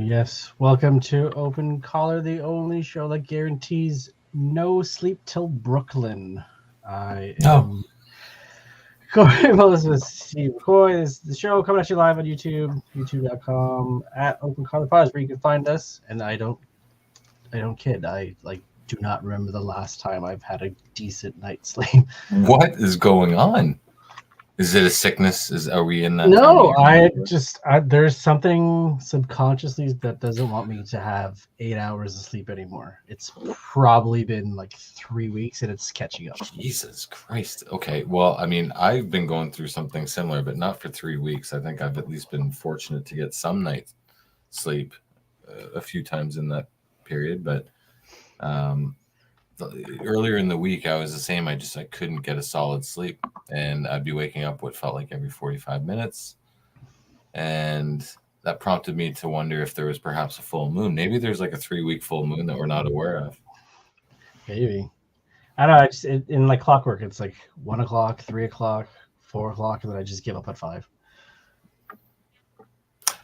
Yes, welcome to Open Collar, the only show that guarantees no sleep till Brooklyn. I Oh, am Cory Elizabeth Steve McCoy. This is the show coming at you live on YouTube, youtube.com at Open Collar Pod, where you can find us. And I don't kid. I do not remember the last time I've had a decent night's sleep. what is going on? Is it a sickness? Are we in that time of No, year? there's something subconsciously that doesn't want me to have 8 hours of sleep anymore. It's probably been like 3 weeks and it's catching up. Jesus Christ. Okay, well, I mean, I've been going through something similar, but not for 3 weeks. I think I've at least been fortunate to get some night sleep a few times in that period. But earlier in the week, I was the same. I couldn't get a solid sleep, and I'd be waking up what felt like every 45 minutes. And that prompted me to wonder if there was perhaps a full moon. Maybe there's like a 3-week full moon that we're not aware of. Maybe. I don't know. In like clockwork, it's like 1 o'clock, 3 o'clock, 4 o'clock, and then I just give up at 5.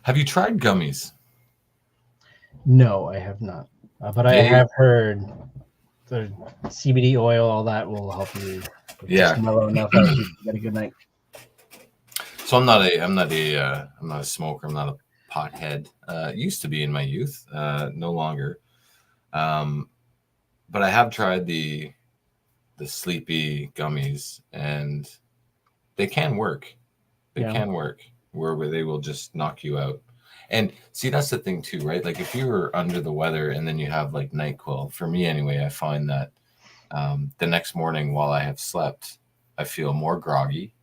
Have you tried gummies? No, I have not. But I have heard the CBD oil, all that will help you just mellow enough that you get a good night. So I'm not a smoker. I'm not a pothead. Used to be in my youth, no longer. But I have tried the sleepy gummies, and they can work. They can work where they will just knock you out. And see, that's the thing too, right? Like if you're under the weather and then you have like NyQuil, for me anyway, I find that the next morning while I have slept, I feel more groggy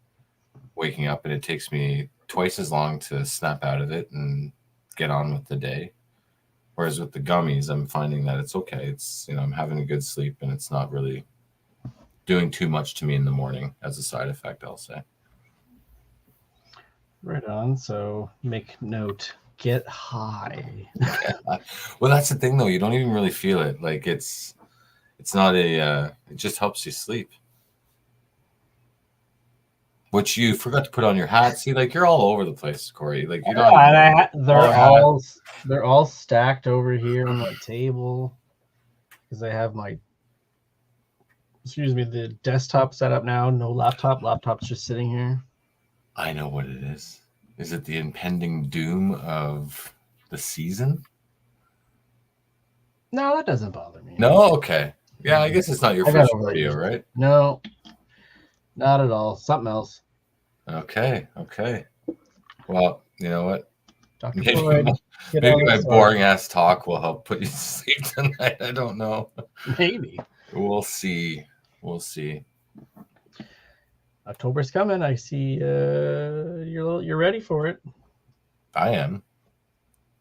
waking up, and it takes me twice as long to snap out of it and get on with the day. Whereas with the gummies, I'm finding that it's okay. It's, I'm having a good sleep and it's not really doing too much to me in the morning as a side effect, I'll say. Right on. So make note. Get high. Yeah. Well, that's the thing though. You don't even really feel it. Like it's not it just helps you sleep. Which you forgot to put on your hat. See, like you're all over the place, Cory. Like you don't. They're all stacked over here on my table because I have the desktop set up now. No laptop. Laptop's just sitting here. I know what it is. Is it the impending doom of the season? No, that doesn't bother me. No? Okay. Yeah, I guess it's not your first rodeo, right? No, not at all. Something else. Okay. Well, you know what? Dr. Maybe my boring ass talk will help put you to sleep tonight. I don't know. Maybe. We'll see. October's coming. I see you're ready for it. I am.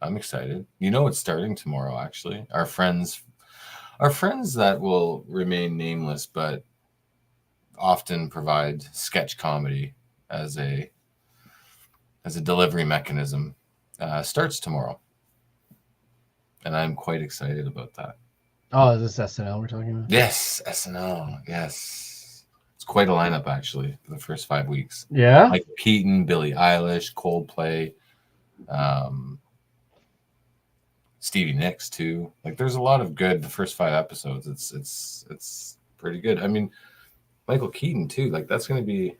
I'm excited. It's starting tomorrow, actually. Our friends that will remain nameless, but often provide sketch comedy as a delivery mechanism, starts tomorrow. And I'm quite excited about that. Oh, is this SNL we're talking about? Yes, SNL. Yes. It's quite a lineup, actually, for the first 5 weeks. Yeah? Like Keaton, Billie Eilish, Coldplay, Stevie Nicks, too. Like, there's a lot of good, the first 5 episodes. It's pretty good. I mean, Michael Keaton, too. Like, that's going to be...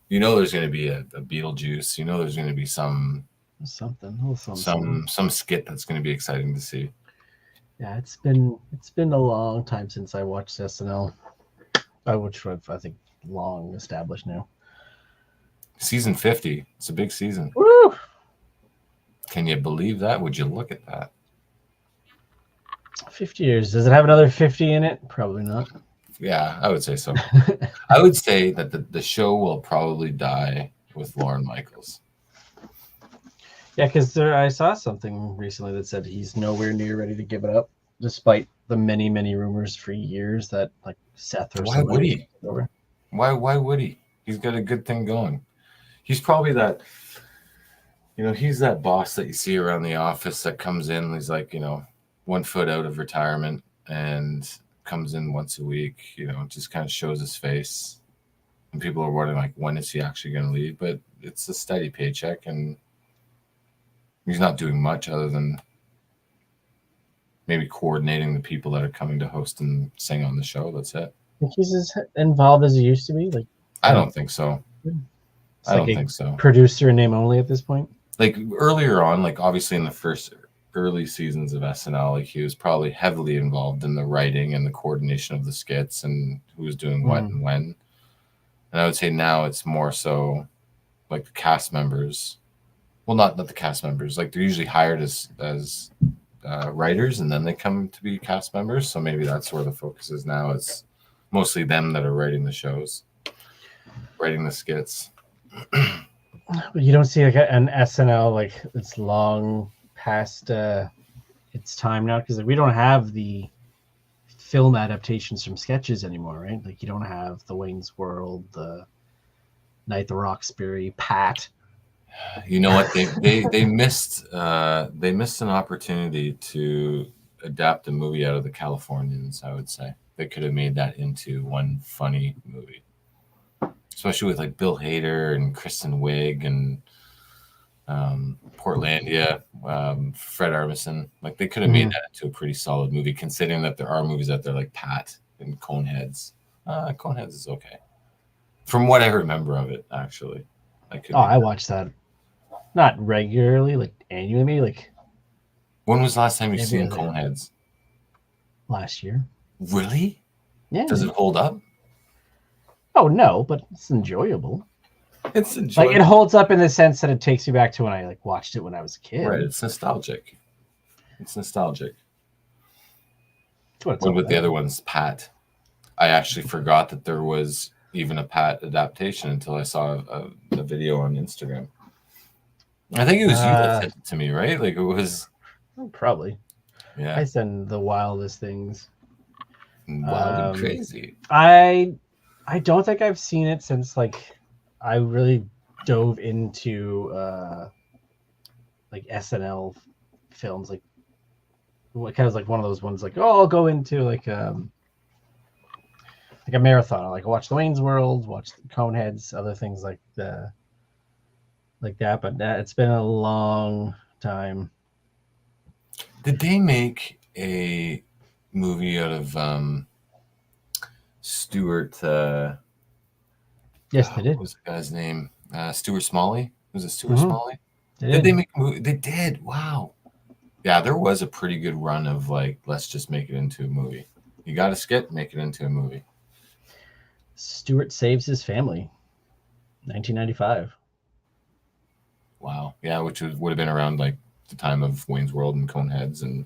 there's going to be a Beetlejuice. There's going to be some skit that's going to be exciting to see. Yeah, it's been a long time since I watched SNL. Which I think long established now. Season 50. It's a big season. Woo! Can you believe that? Would you look at that? 50 years. Does it have another 50 in it? Probably not. Yeah, I would say so. I would say that the show will probably die with Lorne Michaels. Yeah, because I saw something recently that said he's nowhere near ready to give it up, despite the many, many rumors for years that like Seth or why would he? Why would he? He's got a good thing going. He's probably that. He's that boss that you see around the office that comes in. He's like 1 foot out of retirement and comes in once a week. Just kind of shows his face, and people are wondering like, when is he actually going to leave? But it's a steady paycheck, and He's not doing much other than maybe coordinating the people that are coming to host and sing on the show. That's it. Think he's as involved as he used to be? Like, I don't think so. It's I like don't a think so. producer in name only at this point. Like earlier on, like obviously in the first early seasons of SNL, like he was probably heavily involved in the writing and the coordination of the skits and who was doing what and when. And I would say now it's more so like the cast members. Well, not the cast members. Like they're usually hired as writers, and then they come to be cast members. So maybe that's where the focus is now. It's mostly them that are writing the shows, writing the skits. But you don't see like an SNL like it's long past its time now, because we don't have the film adaptations from sketches anymore, right? Like you don't have the Wayne's World, the Night the Roxbury, Pat. You know what? They missed an opportunity to adapt a movie out of the Californians. I would say they could have made that into one funny movie, especially with like Bill Hader and Kristen Wiig and Portlandia, Fred Armisen. Like they could have made that into a pretty solid movie, considering that there are movies out there like Pat and Coneheads. Coneheads is okay, from what I remember of it. Actually, I watched that. Not regularly, like annually. Like, when was the last time you've seen Coneheads? Last year. Really? Yeah. Does it hold up? Oh no, but it's enjoyable. It's enjoyable. Like it holds up in the sense that it takes you back to when I like watched it when I was a kid. Right. It's nostalgic. What with the other ones, Pat? I actually forgot that there was even a Pat adaptation until I saw a video on Instagram. I think it was you that sent it to me, right? Like it was probably. Yeah. I send the wildest things. Wild and crazy. I don't think I've seen it since like I really dove into like SNL films, like kind of like one of those ones like, oh, I'll go into like a marathon. I like watch the Wayne's World, watch Coneheads, other things like that. But it's been a long time. Did they make a movie out of Stuart? Yes, they did. What was the guy's name? Stuart Smalley? Was it Stuart Smalley? Did they make a movie? They did. Wow. Yeah, there was a pretty good run of like, let's just make it into a movie. You got a skit, make it into a movie. Stuart Saves His Family, 1995. Wow. Yeah, which would have been around like the time of Wayne's World and Coneheads, and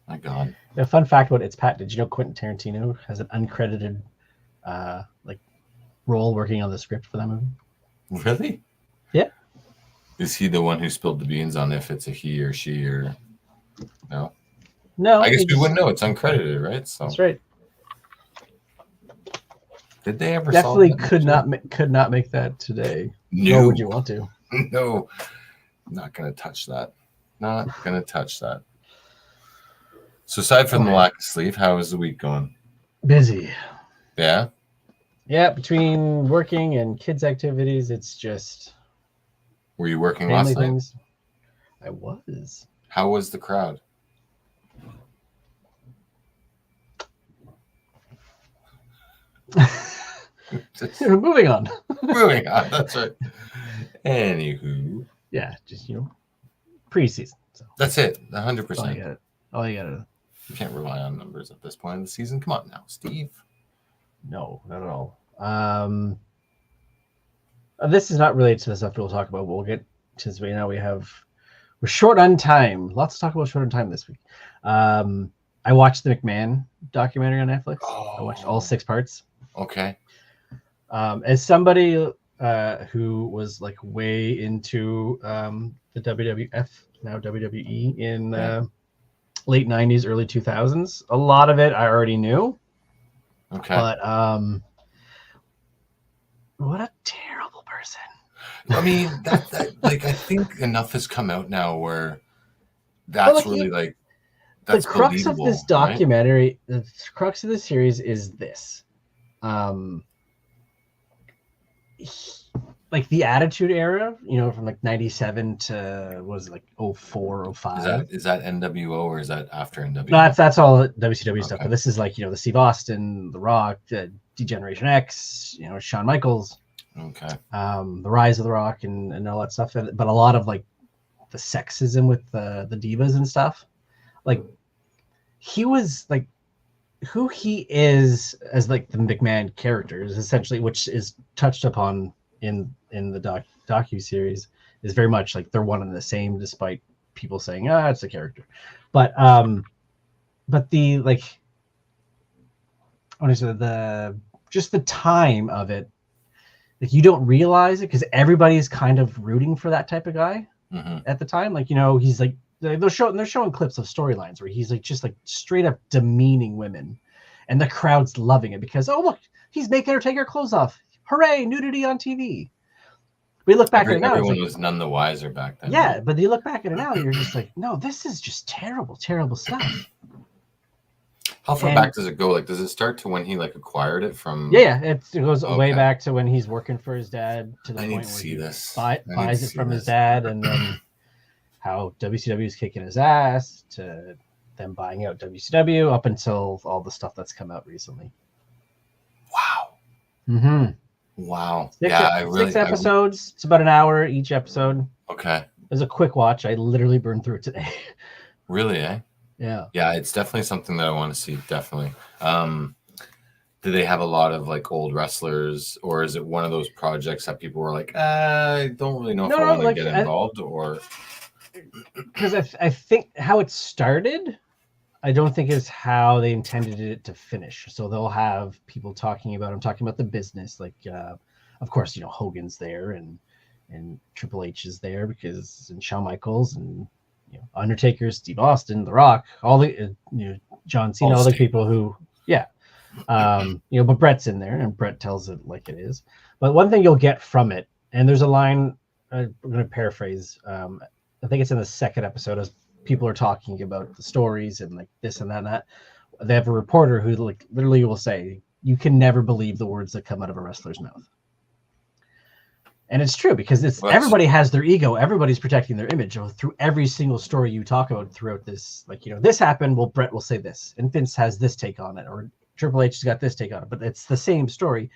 my God. A fun fact about It's Pat. Did you know Quentin Tarantino has an uncredited like role working on the script for that movie? Really? Yeah. Is he the one who spilled the beans on if it's a he or she or no? No. I guess we wouldn't know. It's uncredited, right? So that's right. Did they ever definitely could not make that today? No. Nor would you want to? No. Not gonna touch that. Not gonna touch that. So aside from the lack of sleep, how is the week going? Busy. Yeah? Yeah, between working and kids' activities, it's just... Were you working last night? Things. I was. How was the crowd? Moving on. Moving on, that's right. Anywho. Yeah, just, preseason. So. That's it, 100%. All you gotta. You can't rely on numbers at this point in the season. Come on now, Steve. No, not at all. This is not related to the stuff we'll talk about, but we'll get to right now. We're short on time. Lots to talk about short on time this week. I watched the McMahon documentary on Netflix. I watched all 6 parts. Okay. As somebody who was like way into the WWF, now WWE, in late 90s, early 2000s, a lot of it I already knew. Okay. But what a terrible person. I mean, that like I think enough has come out now where that's really like that's the crux of this documentary, right? The crux of the series is this. like the Attitude Era, you know, from like 97 to what was it, like 04, 05. Is that NWO or is that after NWO? No, that's all WCW stuff. Okay. But this is like, you know, the Steve Austin, The Rock, Degeneration X, you know, Shawn Michaels, Okay. the Rise of The Rock, and all that stuff. But a lot of like the sexism with the divas and stuff. Like he was like who he is as like the McMahon character is essentially, which is touched upon in the docu-series, is very much like they're one and the same, despite people saying it's a character. But the like what is it, the just the time of it, like you don't realize it because everybody's kind of rooting for that type of guy at the time. Like, you know, he's like they're showing clips of storylines where he's like just like straight up demeaning women, and the crowd's loving it because, oh look, he's making her take her clothes off. Hooray, nudity on TV. We look back at it now. Everyone was none the wiser back then. Yeah, right? But you look back at it now, you're just like, no, this is just terrible, terrible stuff. How far back does it go? Like, does it start to when he like acquired it from? Yeah, it goes way back to when he's working for his dad. To the point where he buys it from his dad, and then how WCW is kicking his ass to them buying out WCW up until all the stuff that's come out recently. Wow. Mm-hmm. Wow. Six episodes. It's about an hour each episode. Okay. It was a quick watch. I literally burned through it today. Really, eh? Yeah. Yeah, it's definitely something that I want to see. Definitely. Do they have a lot of like old wrestlers, or is it one of those projects that people were like, I don't really know if I want to get involved, or because I think how it started, I don't think is how they intended it to finish. So they'll have people talking about the business, like of course, you know, Hogan's there and Triple H is there and Shawn Michaels and, you know, Undertaker, Steve Austin, The Rock, all the you know, John Cena, all the people who you know, but Brett's in there and Brett tells it like it is. But one thing you'll get from it, and there's a line I'm going to paraphrase. I think it's in the second episode as people are talking about the stories and like this and that and that. They have a reporter who like literally will say, you can never believe the words that come out of a wrestler's mouth. And it's true because everybody has their ego. Everybody's protecting their image through every single story you talk about throughout this. Like, you know, this happened. Well, Brett will say this and Vince has this take on it, or Triple H has got this take on it, but it's the same story.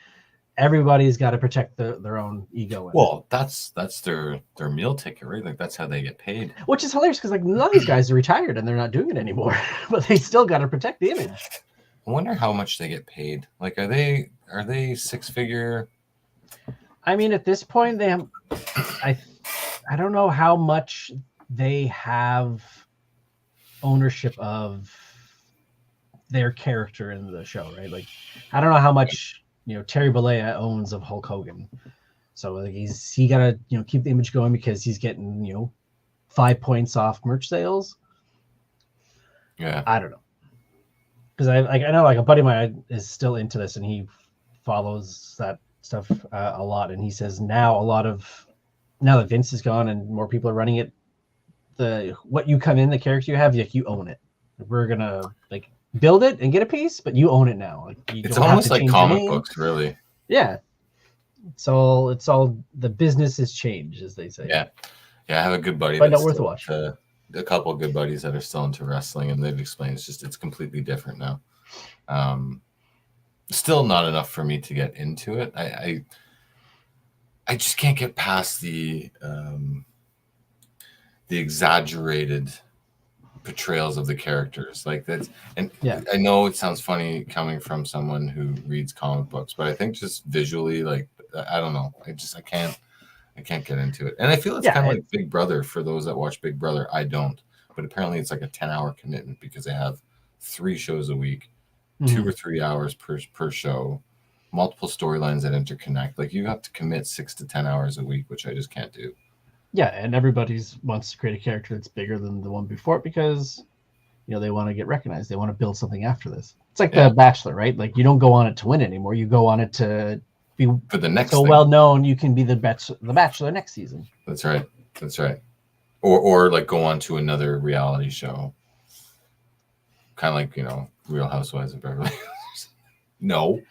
Everybody's got to protect their own ego. Well, that's their meal ticket, right? Like that's how they get paid. Which is hilarious because like none of these guys are retired and they're not doing it anymore, but they still got to protect the image. I wonder how much they get paid. Like, are they six-figure? I mean, at this point, they have. I don't know how much they have ownership of their character in the show, right? Like, I don't know how much, you know, Terry Bollea owns of Hulk Hogan. So like he got to, you know, keep the image going because he's getting, you know, 5 points off merch sales. Yeah. I don't know. Because I know like a buddy of mine is still into this and he follows that stuff a lot. And he says now that Vince is gone and more people are running it, what you come in, the character you have, like you own it. We're going to like build it and get a piece, but you own it now. Like it's almost like comic books, really. Yeah. It's all the business has changed, as they say. Yeah. Yeah, I have a good buddy but not worth a watch. A couple of good buddies that are still into wrestling, and they've explained it's completely different now. Still not enough for me to get into it. I just can't get past the exaggerated portrayals of the characters like that. And I know it sounds funny coming from someone who reads comic books, but I think just visually, like, I don't know. I can't get into it. And I feel it's kind of like Big Brother for those that watch Big Brother. I don't, but apparently it's like a 10-hour commitment because they have 3 shows a week, 2 or 3 hours per show, multiple storylines that interconnect. Like you have to commit 6 to 10 hours a week, which I just can't do. Yeah, and everybody wants to create a character that's bigger than the one before it because, you know, they want to get recognized. They want to build something after this. It's like The Bachelor, right? Like you don't go on it to win anymore. You go on it to be for the next well known you can be the Bachelor next season. That's right. Or like go on to another reality show. Kind of like, you know, Real Housewives of Beverly Hills. No.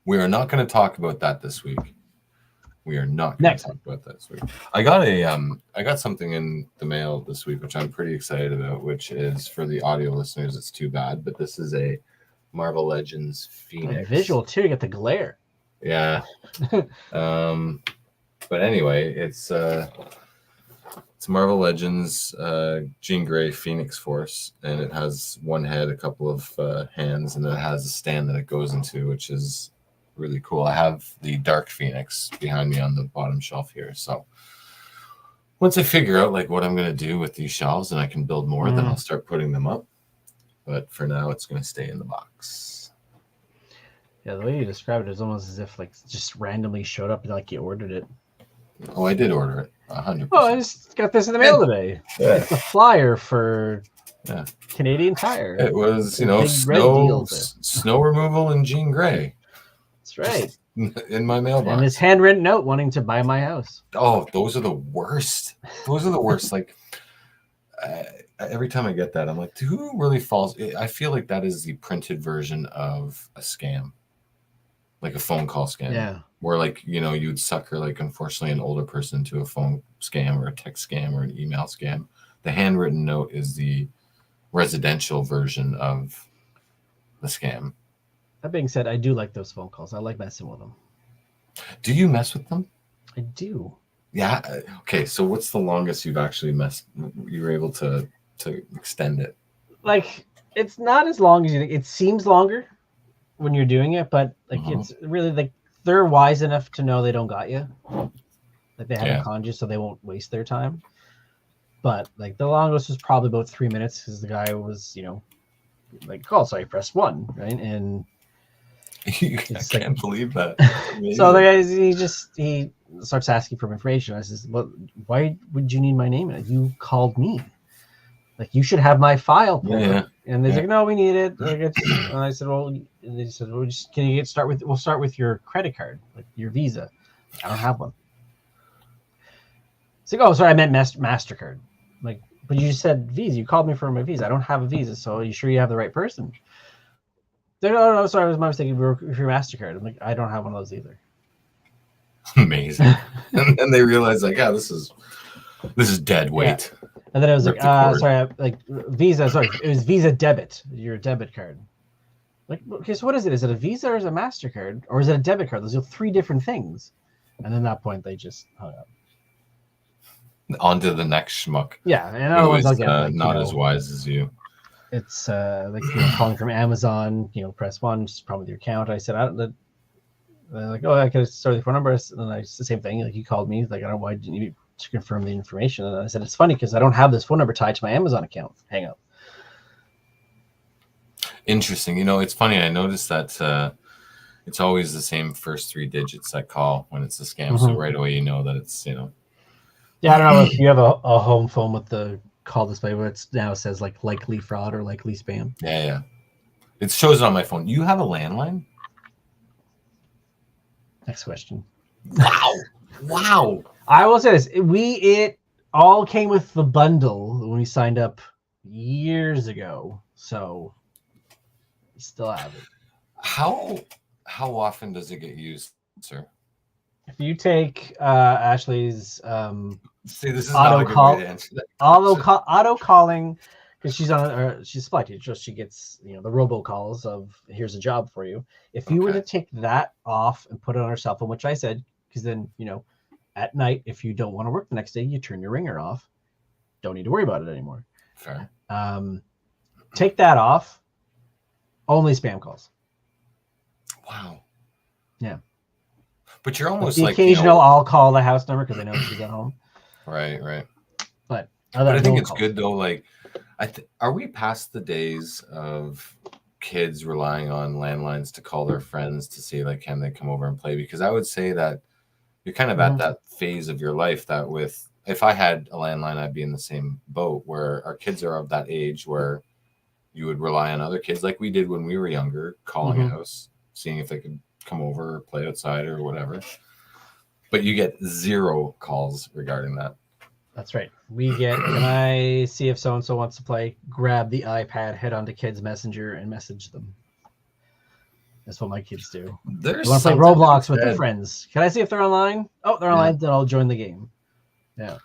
We are not going to talk about that this week. We are not going to Next talk about that this week. I got something in the mail this week, which I'm pretty excited about, which is for the audio listeners. It's too bad, but this is a Marvel Legends Phoenix. Visual too. You get the glare. Yeah. But anyway, it's Marvel Legends Jean Grey Phoenix Force, and it has one head, a couple of hands, and then it has a stand that it goes into, which is really cool. I have the Dark Phoenix behind me on the bottom shelf here. So once I figure out like what I'm going to do with these shelves and I can build more, then I'll start putting them up. But for now, it's going to stay in the box. Yeah, the way you described it is almost as if like just randomly showed up and like you ordered it. Oh, I did order it. 100%. Oh, I just got this in the mail today. Yeah. It's a flyer for Canadian Tire. It was, snow removal in Jean Grey. That's right. In my mailbox. And his handwritten note wanting to buy my house. Oh, those are the worst. Those are the worst. Like, every time I get that, I'm like, who really falls? I feel like that is the printed version of a scam, like a phone call scam. Yeah. Where, like, you'd sucker, like, unfortunately, an older person to a phone scam or a text scam or an email scam. The handwritten note is the residential version of the scam. That being said, I do like those phone calls. I like messing with them. Do you mess with them? I do. Yeah. Okay. So what's the longest you've actually you were able to extend it? Like, it's not as long as you think. It seems longer when you're doing it, but like it's really like they're wise enough to know they don't got you. Like they haven't conned you, so they won't waste their time. But like the longest was probably about 3 minutes because the guy was, like, call, so I pressed 1, right? And I can't believe that. So the guy, he starts asking for information. I says, "Well, why would you need my name in it? You called me. Like, you should have my file." Yeah. And they're like, "No, we need it." And I said, "Well," and they said, "Well, we'll start with your credit card, like your Visa." I don't have one. It's like, "Oh, sorry, I meant MasterCard." I'm like, "But you just said Visa. You called me for my Visa. I don't have a Visa. So are you sure you have the right person?" They're, "No, sorry, it was my mistake. We were for your MasterCard." I'm like, "I don't have one of those either." Amazing. And then they realize, like, this is dead weight. Yeah. And then I was like, sorry, like Visa. Sorry, it was Visa debit. Your debit card. Like, okay, so what is it? Is it a Visa or is it a MasterCard or is it a debit card? Those are 3 different things. And then at that point, they just hung up. On to the next schmuck. Yeah, and otherwise I'll get like, not as wise as you. It's like calling from Amazon. Press 1, just problem with your account. I said, they're like, "Oh, I could start the phone number." And then it's the same thing. Like, you called me. Like, I don't know why didn't you to confirm the information. And I said, "It's funny because I don't have this phone number tied to my Amazon account." Hang up. Interesting. It's funny. I noticed that it's always the same first 3 digits that call when it's a scam. So right away, that it's, Yeah, I don't know if you have a home phone with the call display where it now says like likely fraud or likely spam. Yeah. It shows it on my phone. You have a landline? Next question. Wow. I will say this. It all came with the bundle when we signed up years ago. So we still have it. How often does it get used, sir? If you take Ashley's see, this is not a good way to answer that. Auto calling, because she's a supply teacher, so she gets the robocalls of "here's a job for you." If you were to take that off and put it on her cell phone, which I said, because then at night, if you don't want to work the next day, you turn your ringer off. Don't need to worry about it anymore. Fair. Take that off. Only spam calls. Wow. Yeah. But you're almost the like occasional. I'll call the house number because I know she's at home. Right. But I think it's good though. Like, are we past the days of kids relying on landlines to call their friends to see like can they come over and play? Because I would say that you're kind of at that phase of your life that if I had a landline, I'd be in the same boat where our kids are of that age where you would rely on other kids like we did when we were younger, calling a house, seeing if they could come over or play outside or whatever. But you get 0 calls regarding that. That's right. We get, can I see if so-and-so wants to play? Grab the iPad, head onto Kids Messenger, and message them. That's what my kids do. There's They want to play something to be Roblox with their said. friends. Can I see if they're online? Oh, they're online. Then I'll join the game. Yeah.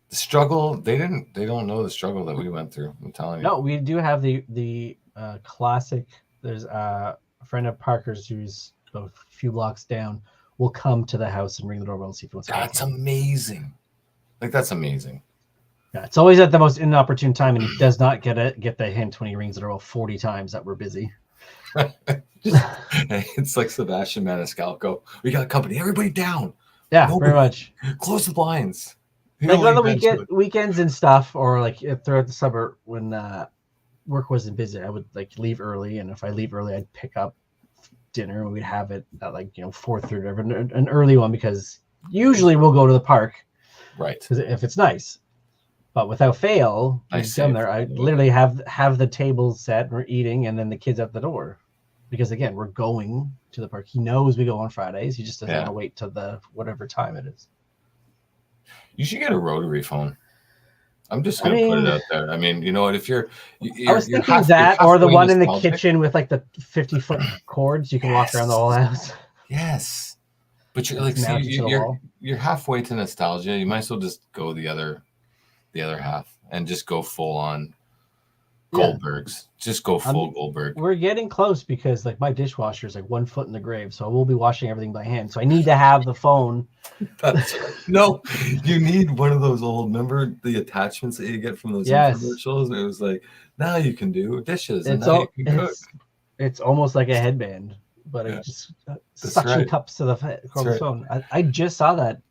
The struggle, they don't know the struggle that we went through. I'm telling you. No, we do have the classic. There's a friend of Parker's who's a few blocks down. Will come to the house and ring the doorbell and see if he wants to. That's amazing. Like, that's amazing. Yeah, it's always at the most inopportune time, and he does not get the hint when he rings the doorbell 40 times that we're busy. It's like Sebastian Maniscalco. We got company. Everybody down. Yeah, very much. Close the blinds. Like on the weekends and stuff, or like throughout the summer when work wasn't busy, I would like leave early, and if I leave early, I'd pick up dinner and we'd have it at 4:30, an early one, because usually we'll go to the park, right? If it's nice, but without fail, I literally have the table set, we're eating, and then the kids out the door, because again, we're going to the park. He knows we go on Fridays. He just doesn't want to wait till the whatever time it is. You should get a rotary phone. I'm just going to put it out there. I mean, you know what? If you're I was thinking that, or the one in the kitchen with like the 50-foot cords, you can walk around the whole house. Yes, but you're like, you're halfway to nostalgia. You might as well just go the other half and just go full on Goldbergs. Just go full Goldberg. We're getting close, because like my dishwasher is like 1 foot in the grave, so I will be washing everything by hand. So I need to have the phone. No, you need one of those old. Remember the attachments that you get from those infomercials? It was like, now you can do dishes, and now you can cook. It's almost like a headband, but it just suction cups to the phone. I just saw that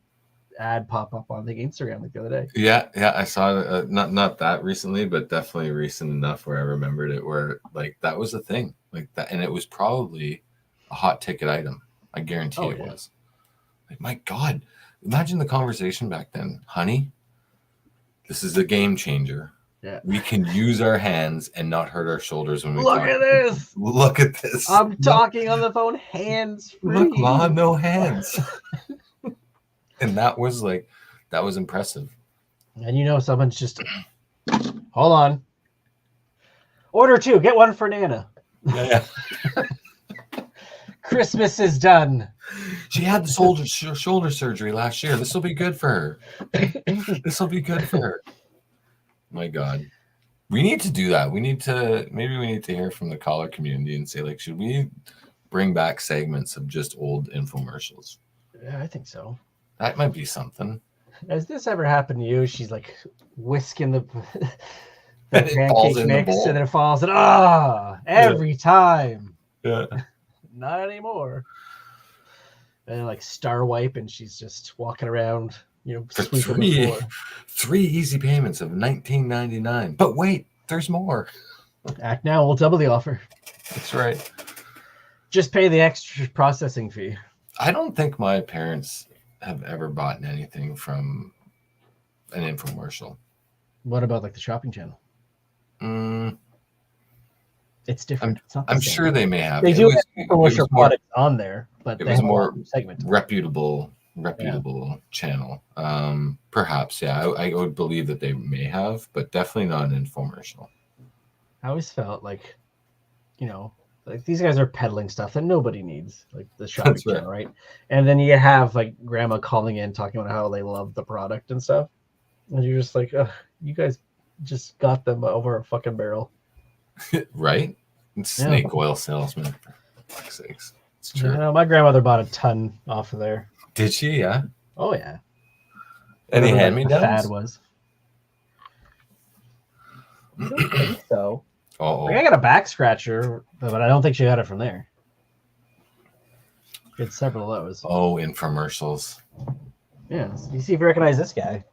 ad pop up on the Instagram like the other day. Yeah, I saw it. Not that recently, but definitely recent enough where I remembered it. Where like that was a thing, like that, and it was probably a hot ticket item. I guarantee it was. Like, my God, imagine the conversation back then, honey. This is a game changer. Yeah, we can use our hands and not hurt our shoulders when we look at this. Look at this. I'm talking on the phone, hands free. Look, Mom, no hands. And that was impressive. And someone's just, hold on. Order 2, get 1 for Nana. Yeah. Christmas is done. She had the shoulder surgery last year. This will be good for her. My God. We need to do that. Maybe we need to hear from the caller community and say, like, should we bring back segments of just old infomercials? Yeah, I think so. That might be something. Has this ever happened to you? She's like whisking the pancake mix, and it falls, and every time. Yeah. Not anymore. And like star wipe, and she's just walking around, for three easy payments of $19.99. But wait, there's more. Act now, we'll double the offer. That's right. Just pay the extra processing fee. I don't think my parents have ever bought anything from an infomercial. What about like the shopping channel? It's different. I'm sure they may have. They do have infomercial products on there, but it was a more reputable channel. Perhaps, yeah. I would believe that they may have, but definitely not an infomercial. I always felt like, like these guys are peddling stuff that nobody needs, like the shopping channel, right? And then you have like grandma calling in talking about how they love the product and stuff, and you're just like, you guys just got them over a fucking barrel. Right? Snake oil salesman, for fuck's sakes. It's true. My grandmother bought a ton off of there. Did she? Yeah. Oh yeah. Any hand-me-downs? Fad was. I don't think so. Like, I got a back scratcher, but I don't think she got it from there. She had several of those. Oh, infomercials. Yeah. So you see if you recognize this guy.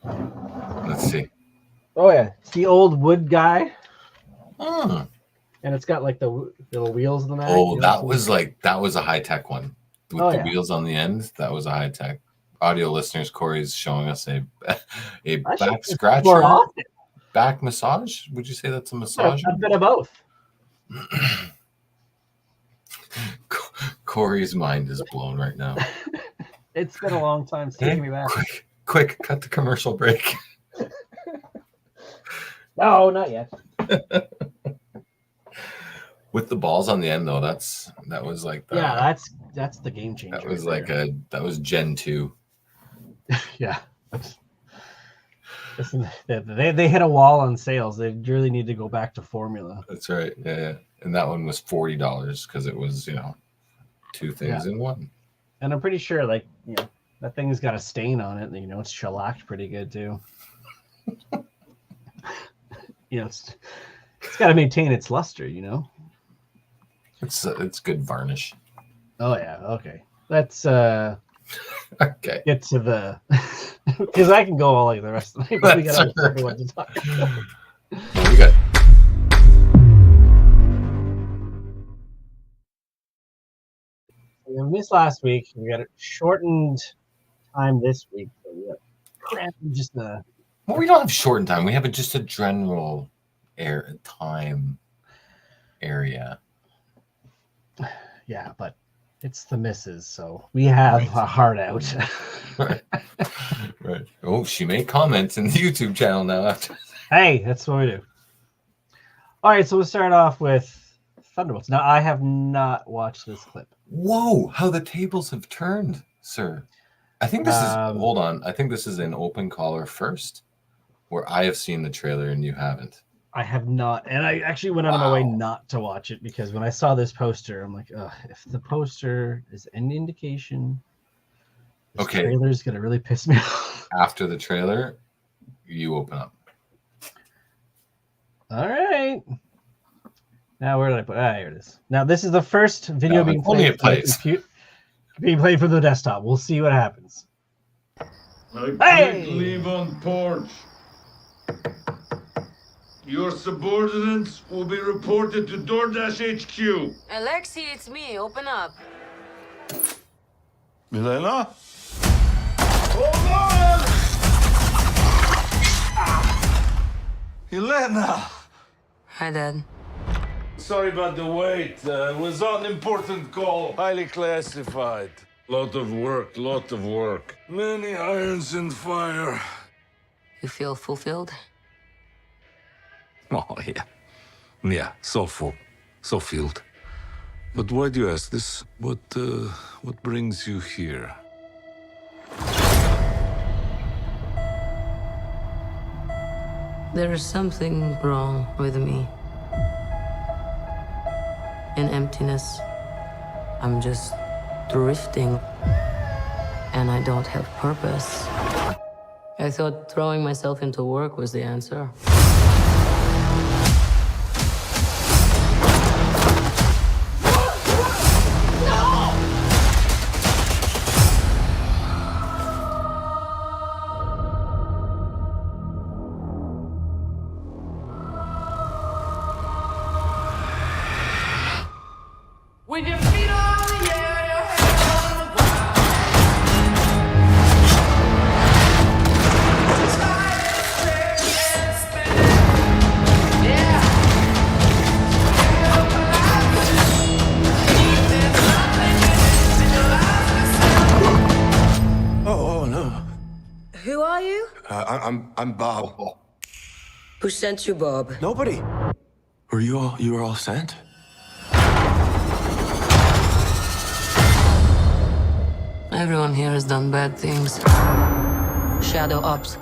Let's see. Oh yeah, it's the old wood guy. Oh. And it's got like the little wheels in the back. Oh, that was a high-tech one with the wheels on the end. That was a high-tech. Audio listeners, Cory's showing us a back scratcher. Back massage? Would you say that's a massage? A bit of both. Cory's mind is blown right now. It's been a long time. It's taking me back. Quick, cut the commercial break. No, not yet. With the balls on the end, though, that was like the, yeah, that's the game changer. That was right like that was Gen 2. Yeah. Listen, they hit a wall on sales. They really need to go back to formula. That's right. Yeah. And that one was $40 because it was, two things in one. And I'm pretty sure, like, that thing's got a stain on it. It's shellacked pretty good too. It's got to maintain its luster. It's good varnish. Oh yeah. Okay. Let's okay. get to the because I can go all like the rest of the night. But we got what to talk about. We got. We missed last week. We got a shortened time this week. So we got just Well, we don't have shortened time. We have just a general time area. Yeah, but it's the misses, so we have a heart out. Right. Oh, she made comments in the YouTube channel now. After. Hey, that's what we do. All right, so we'll start off with Thunderbolts. Now, I have not watched this clip. Whoa, how the tables have turned, sir. I think this is, hold on. I think this is an open caller first, where I have seen the trailer and you haven't. I have not. And I actually went out of my way not to watch it because when I saw this poster, I'm like, if the poster is any indication, this trailer is going to really piss me off. After the trailer, you open up. All right. Now, where did I put it? Here it is. Now, this is the first video being played from the desktop. We'll see what happens. Hey! Leave on porch. Your subordinates will be reported to DoorDash HQ. Alexi, it's me. Open up. Milena? Elena! Hi, Dad. Sorry about the wait. It was an important call. Highly classified. Lot of work. Many irons in fire. You feel fulfilled? Oh, yeah. Yeah, so full. So filled. But why do you ask this? What brings you here? There is something wrong with me. An emptiness. I'm just drifting. And I don't have purpose. I thought throwing myself into work was the answer. With your feet on the air, your head on the ground. Try to stay and spin. Yeah. There's nothing in your life. Oh no. Who are you? I'm Bob. Who sent you, Bob? Nobody. You were all sent? Everyone here has done bad things. Shadow ops.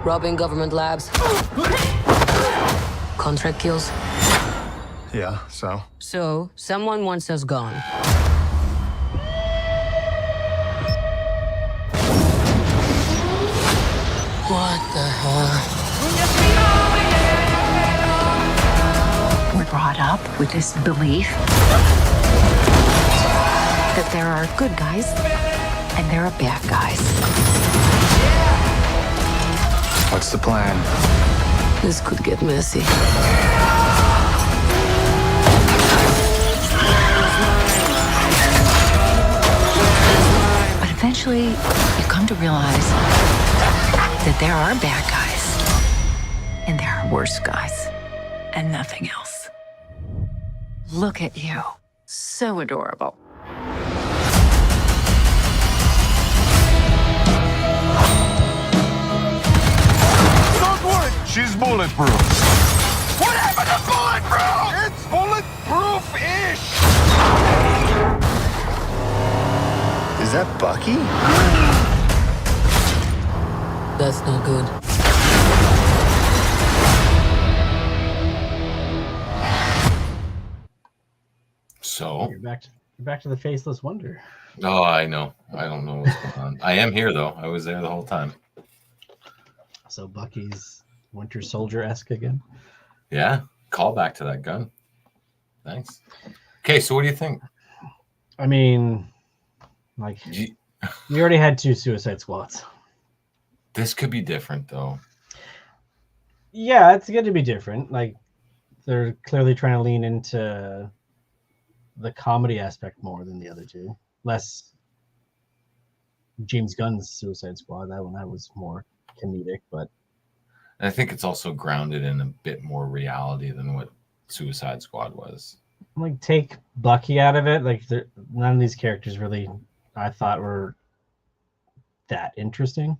Robbing government labs. Contract kills. Yeah, so? So, someone wants us gone. What the hell? We're brought up with this belief that there are good guys and there are bad guys. What's the plan? This could get messy. But eventually, you come to realize that there are bad guys and there are worse guys and nothing else. Look at you. So adorable. Don't worry, she's bulletproof. What happened to bulletproof? It's bulletproof! that Bucky? That's not good. So, You're back to the Faceless Wonder. oh, I know. I don't know what's going on. I am here though. I was there the whole time. So Bucky's Winter Soldier-esque again. Yeah, call back to that gun. Thanks. Okay, so what do you think? I mean, like, You- you already had 2 Suicide Squads. This could be different though. Yeah, it's good to be different. Like, they're clearly trying to lean into the comedy aspect more than the other 2. Less James Gunn's Suicide Squad. That was more comedic, but I think it's also grounded in a bit more reality than what Suicide Squad was. like, take Bucky out of it. Like, none of these characters really, I thought, were that interesting.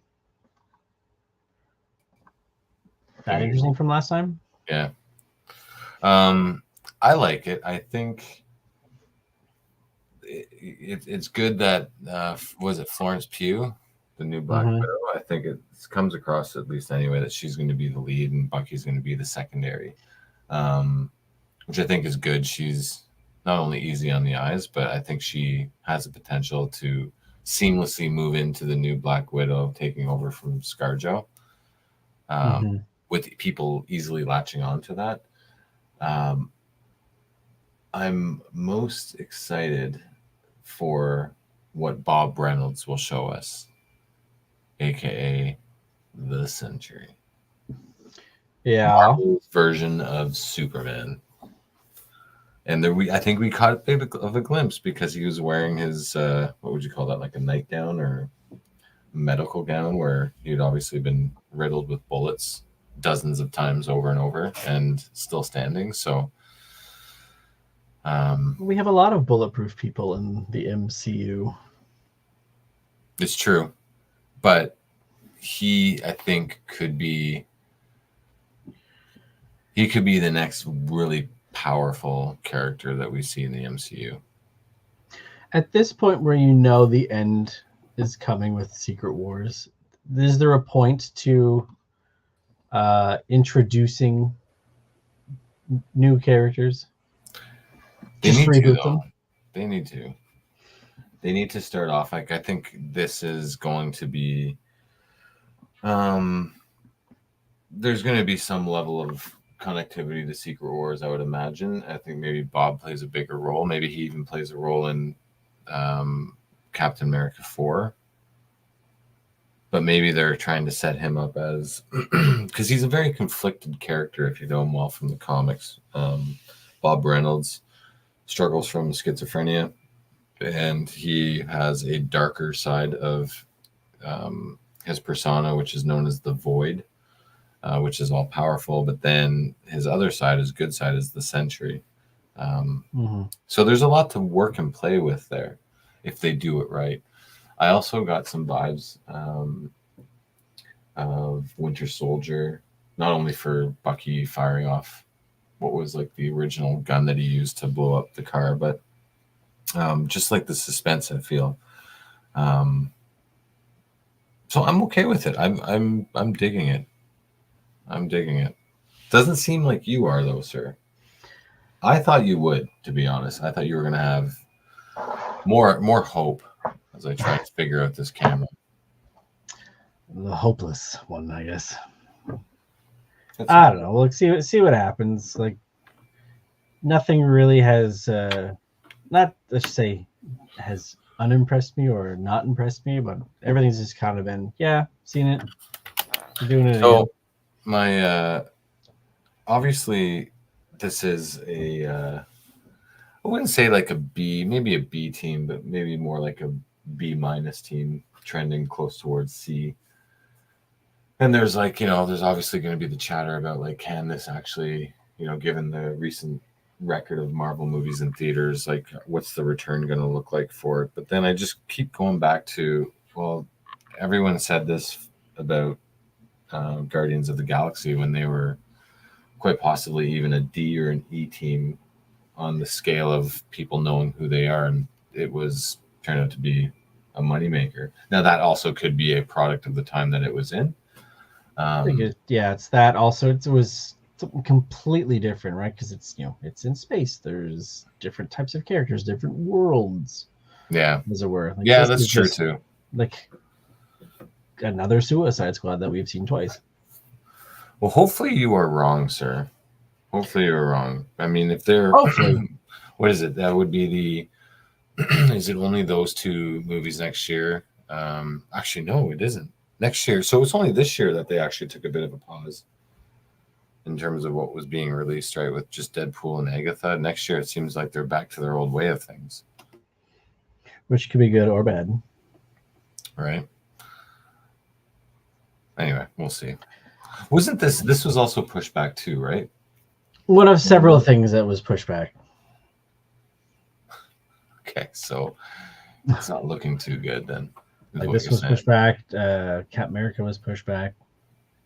That interesting from last time. Yeah. I like it. I think it's good that was it Florence Pugh, the new Black Widow? I think it comes across, at least anyway, that she's going to be the lead and Bucky's going to be the secondary, which I think is good. She's not only easy on the eyes, but I think she has the potential to seamlessly move into the new Black Widow, taking over from ScarJo, with people easily latching on to that. I'm most excited for what Bob Reynolds will show us, aka the Century. Yeah. Marvel's version of Superman. And there I think we caught a bit of a glimpse because he was wearing his what would you call that, like a nightgown or medical gown, where he'd obviously been riddled with bullets dozens of times over and over and still standing. So we have a lot of bulletproof people in the MCU. it's true, but I think could be the next really powerful character that we see in the MCU. At this point where you know the end is coming with Secret Wars, is there a point to introducing new characters? They Just need to, reboot though. them? They need to. They need to start off. Like, I think this is going to be. There's going to be some level of connectivity to Secret Wars, I would imagine. I think maybe Bob plays a bigger role. Maybe he even plays a role in Captain America 4. But maybe they're trying to set him up as, because he's a very conflicted character if you know him well from the comics. Bob Reynolds struggles from schizophrenia, and he has a darker side of his persona, which is known as the Void, which is all powerful. But then his other side, his good side, is the Sentry. So there's a lot to work and play with there if they do it right. I also got some vibes of Winter Soldier, not only for Bucky firing off what was like the original gun that he used to blow up the car, but just like the suspense I feel. So I'm okay with it. I'm digging it. I'm digging it. Doesn't seem like you are though, sir. I thought you would, to be honest. I thought you were gonna have more hope as I try to figure out this camera. The hopeless one, I guess. I don't know. We'll see what happens. Like, nothing really has not, let's say, has unimpressed me or not impressed me, but everything's just kind of been, yeah, seen it. You're doing it So again. my obviously this is a I wouldn't say like a B, maybe a B team, but maybe more like a B- team, trending close towards C. And there's like, there's obviously going to be the chatter about like, can this actually, given the recent record of Marvel movies in theaters, like what's the return going to look like for it? But then I just keep going back to, well, everyone said this about Guardians of the Galaxy when they were quite possibly even a D or an E team on the scale of people knowing who they are, and it was turned out to be a moneymaker. Now that also could be a product of the time that it was in. I think it's that. Also, it was something completely different, right? Because it's it's in space. There's different types of characters, different worlds. Yeah, as it were. Like, yeah, that's true too. Like another Suicide Squad that we've seen twice. Well, hopefully you are wrong, sir. Hopefully you're wrong. I mean, if they're what is it? That would be the. Is it only those 2 movies next year? Actually, no, it isn't. Next year, so it's only this year that they actually took a bit of a pause in terms of what was being released, right? With just Deadpool and Agatha. Next year, it seems like they're back to their old way of things, which could be good or bad, right? Anyway, we'll see. Wasn't this was also pushed back too, right? One of several things that was pushed back. Okay, so it's not looking too good then. Like this was pushed back. Cap America was pushed back.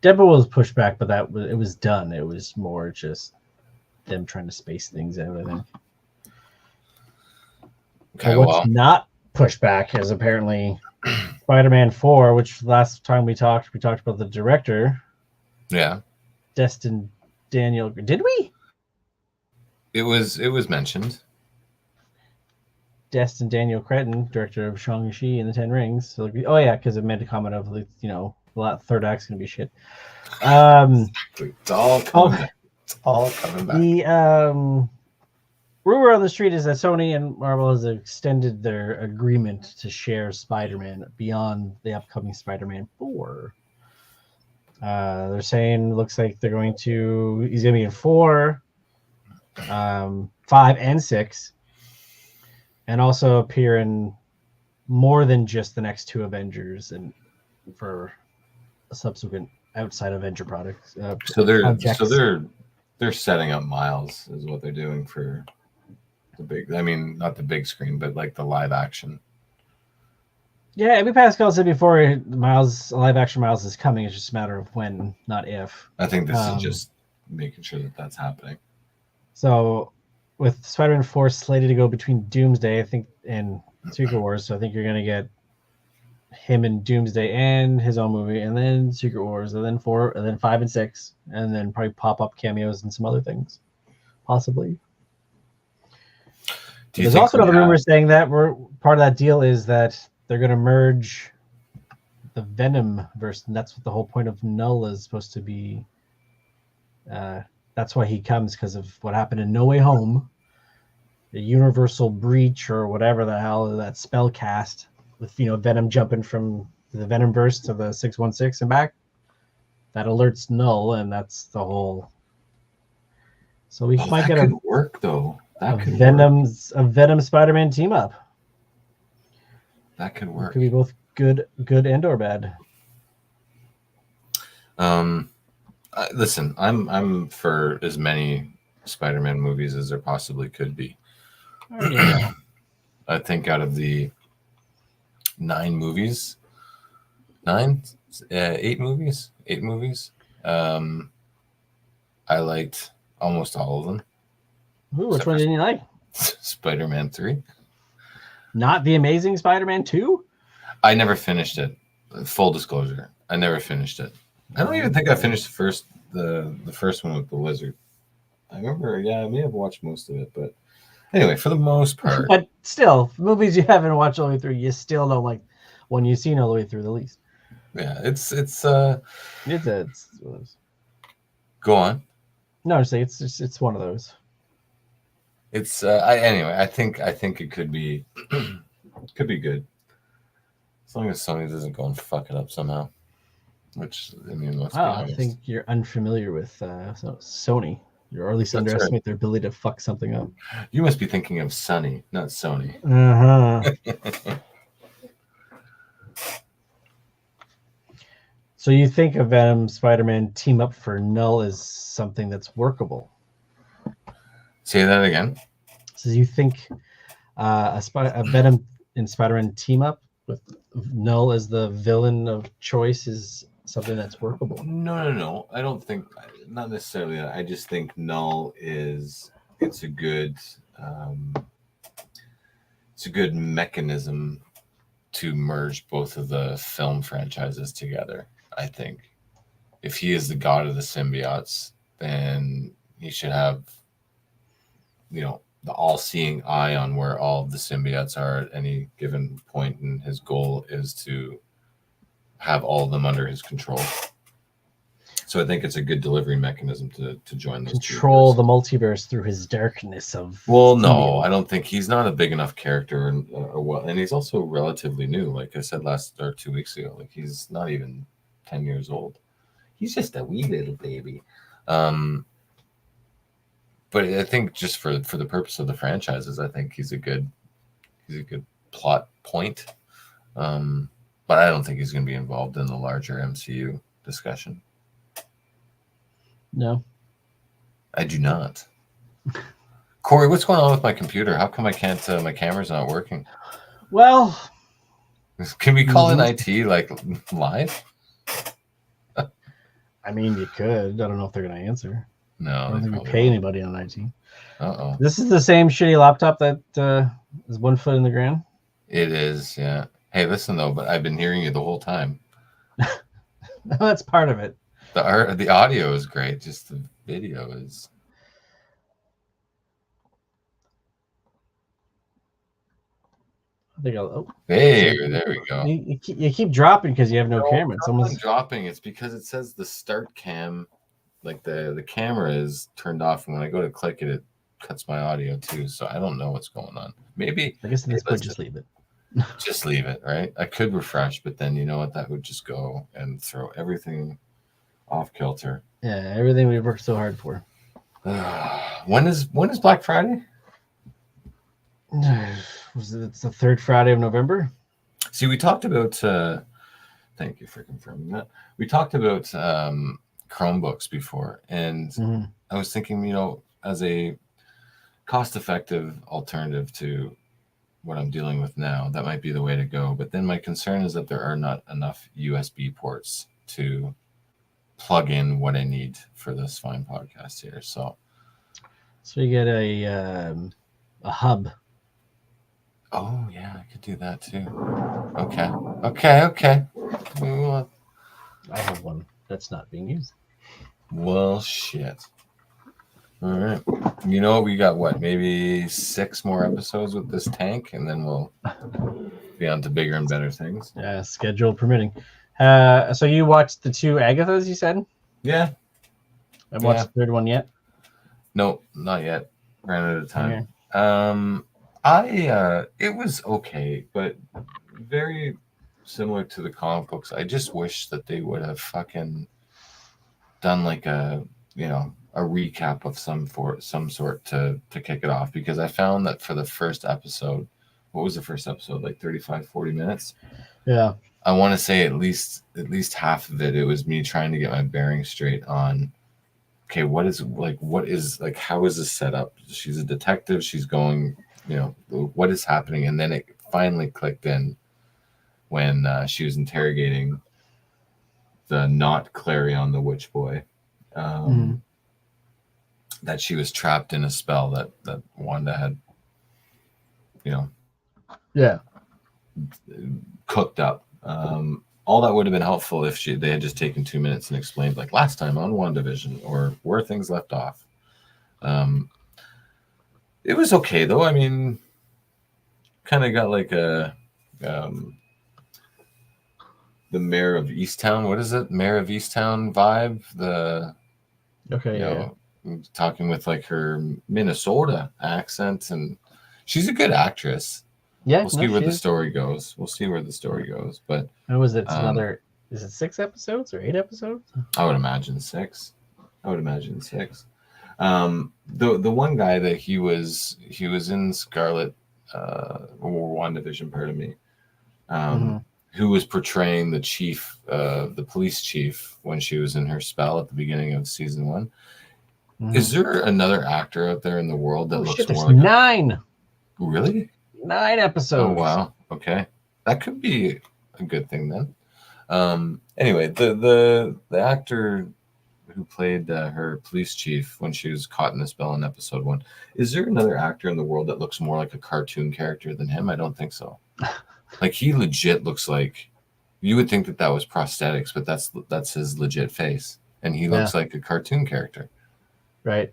Deadpool was pushed back, but it was done. It was more just them trying to space things out, I think. Okay, what's not pushed back is apparently Spider-Man 4, which last time we talked about the director. Yeah. Destin Daniel. Did we? It was mentioned. Destin Daniel Cretton, director of Shang-Chi and the Ten Rings. So, oh yeah, because it made a comment of the third act's gonna be shit. It's all coming back. It's all coming back. The rumor on the street is that Sony and Marvel has extended their agreement to share Spider-Man beyond the upcoming Spider-Man 4. They're saying looks like he's going to be in 4, 5, and 6. And also appear in more than just the next 2 Avengers and for a subsequent outside Avenger products. So they're setting up Miles is what they're doing for the big. I mean, not the big screen, but like the live action. Yeah, Amy Pascal said before, live action Miles is coming. It's just a matter of when, not if. I think this is just making sure that that's happening. So, with Spider-Man 4 slated to go between Doomsday, I think, and Secret Wars, so I think you're going to get him in Doomsday and his own movie, and then Secret Wars, and then 4, and then 5 and 6, and then probably pop-up cameos and some other things, possibly. There's also another rumor saying that part of that deal is that they're going to merge the Venom verse, and that's what the whole point of Null is supposed to be. That's why he comes, because of what happened in No Way Home, the universal breach or whatever the hell that spell cast with Venom jumping from the Venomverse to the 616 and back. That alerts Null, and that's the whole. So we might get a work though. A Venom Spider-Man team up. That could work. It could be both good and or bad. Listen, I'm for as many Spider-Man movies as there possibly could be. Yeah. I think out of the 8 movies, I liked almost all of them. Ooh, which one didn't you like? Spider-Man 3. Not The Amazing Spider-Man 2? I never finished it. Full disclosure, I never finished it. I don't even think I finished the first one with the lizard. I remember, I may have watched most of it, but anyway, for the most part. But still, movies you haven't watched all the way through, you still don't like one you've seen all the way through the least. Yeah, it's Go on. No, it's one of those. It's anyway. I think it could be good, as long as Sony doesn't go and fuck it up somehow. Which I mean, let's be honest. I think you're unfamiliar with Sony. Or at least underestimate their ability to fuck something up. You must be thinking of Sunny, not Sony. So you think a Venom Spider-Man team up for Null is something that's workable? Say that again. So you think a Venom and Spider-Man team up with Null as the villain of choice is something that's workable? No. I don't think, not necessarily that. I just think Null it's a good mechanism to merge both of the film franchises together. I think if he is the god of the symbiotes, then he should have, the all-seeing eye on where all of the symbiotes are at any given point, and his goal is to have all of them under his control. So I think it's a good delivery mechanism to join those control the multiverse through his darkness of. Well, no, I don't think he's not a big enough character, and he's also relatively new. Like I said 2 weeks ago, like he's not even 10 years old. He's just a wee little baby. But I think just for the purpose of the franchises, I think he's a good plot point. But I don't think he's going to be involved in the larger MCU discussion. No, I do not. Cory, what's going on with my computer? How come I can't? My camera's not working. Well, can we call in IT like live? I mean, you could. I don't know if they're going to answer. No, I don't think we pay anybody on IT. Uh-oh. This is the same shitty laptop that is 1 foot in the ground. It is, yeah. Hey, listen though, but I've been hearing you the whole time. That's part of it. The audio is great, just the video is. I think I'll. Hey, there we go. You keep dropping because you have no camera. Someone's dropping. It's because it says the start cam, like the camera is turned off, and when I go to click it, it cuts my audio too. So I don't know what's going on. Maybe I guess at this point, just leave it. Just leave it, right? I could refresh, but then you know what? That would just go and throw everything off kilter. Yeah, everything we worked so hard for. When is Black Friday? It's the third Friday of November. See, we talked about. Thank you for confirming that. We talked about Chromebooks before, and I was thinking, as a cost-effective alternative to what I'm dealing with now, that might be the way to go. But then my concern is that there are not enough USB ports to plug in what I need for this fine podcast here. So you get a hub. Oh yeah, I could do that too. Okay. Well, I have one that's not being used. Well, shit. All right. You know, we got maybe 6 more episodes with this tank, and then we'll be on to bigger and better things. Yeah, schedule permitting. So you watched the 2 Agathas, you said? Yeah. I've watched the third one yet? No, not yet. Ran out of time. Okay. It was okay, but very similar to the comic books. I just wish that they would have fucking done like a recap of some sort to kick it off, because I found that for the first episode, what was the first episode, like 35-40 minutes? Yeah. I want to say at least half of it was me trying to get my bearings straight on, okay, how is this set up? She's a detective, she's going, what is happening? And then it finally clicked in when she was interrogating the not Clarion the Witch Boy. That she was trapped in a spell that Wanda had, cooked up. All that would have been helpful if they had just taken 2 minutes and explained, like last time on WandaVision, or where things left off. It was okay though. I mean, kind of got like a the Mayor of Easttown. What is it? Mayor of Easttown vibe. Talking with like her Minnesota accent, and she's a good actress. Yeah, we'll see where the story goes. But how was it? Is it 6 episodes or 8 episodes? I would imagine 6. The one guy that he was in Scarlet or WandaVision, pardon me, who was portraying the chief, the police chief, when she was in her spell at the beginning of season 1. Is there another actor out there in the world that looks more like 9? Really? 9 episodes. Oh wow. Okay, that could be a good thing then. Anyway, the actor who played her police chief when she was caught in the spell in episode 1. Is there another actor in the world that looks more like a cartoon character than him? I don't think so. Like, he legit looks like, you would think that was prosthetics, but that's his legit face, and he looks like a cartoon character. Right.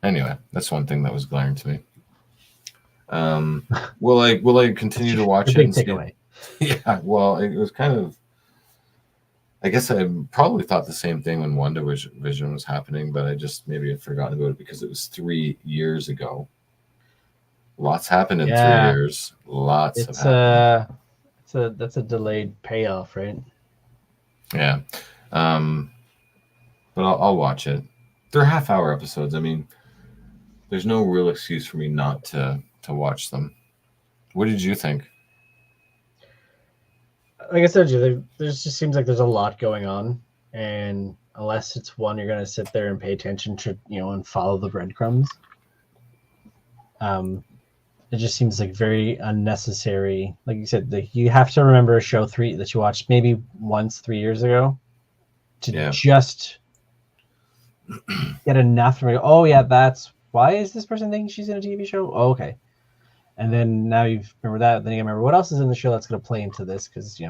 Anyway, that's one thing that was glaring to me. Will I continue to watch it? Big takeaway. Yeah. Well, it was kind of. I guess I probably thought the same thing when WandaVision was happening, but I just maybe had forgotten about it because it was 3 years ago. Lots happened in 3 years. Lots have happened. That's a delayed payoff, right? Yeah. But I'll watch it. They're half-hour episodes. I mean, there's no real excuse for me not to watch them. What did you think? Like I said, there just seems like there's a lot going on, and unless it's one you're going to sit there and pay attention to, and follow the breadcrumbs, it just seems like very unnecessary. Like you said, you have to remember a show that you watched maybe once 3 years ago to just get enough to go, oh yeah, that's why is this person thinking she's in a TV show? Oh, okay. And then now you remember that, then you remember what else is in the show that's going to play into this, because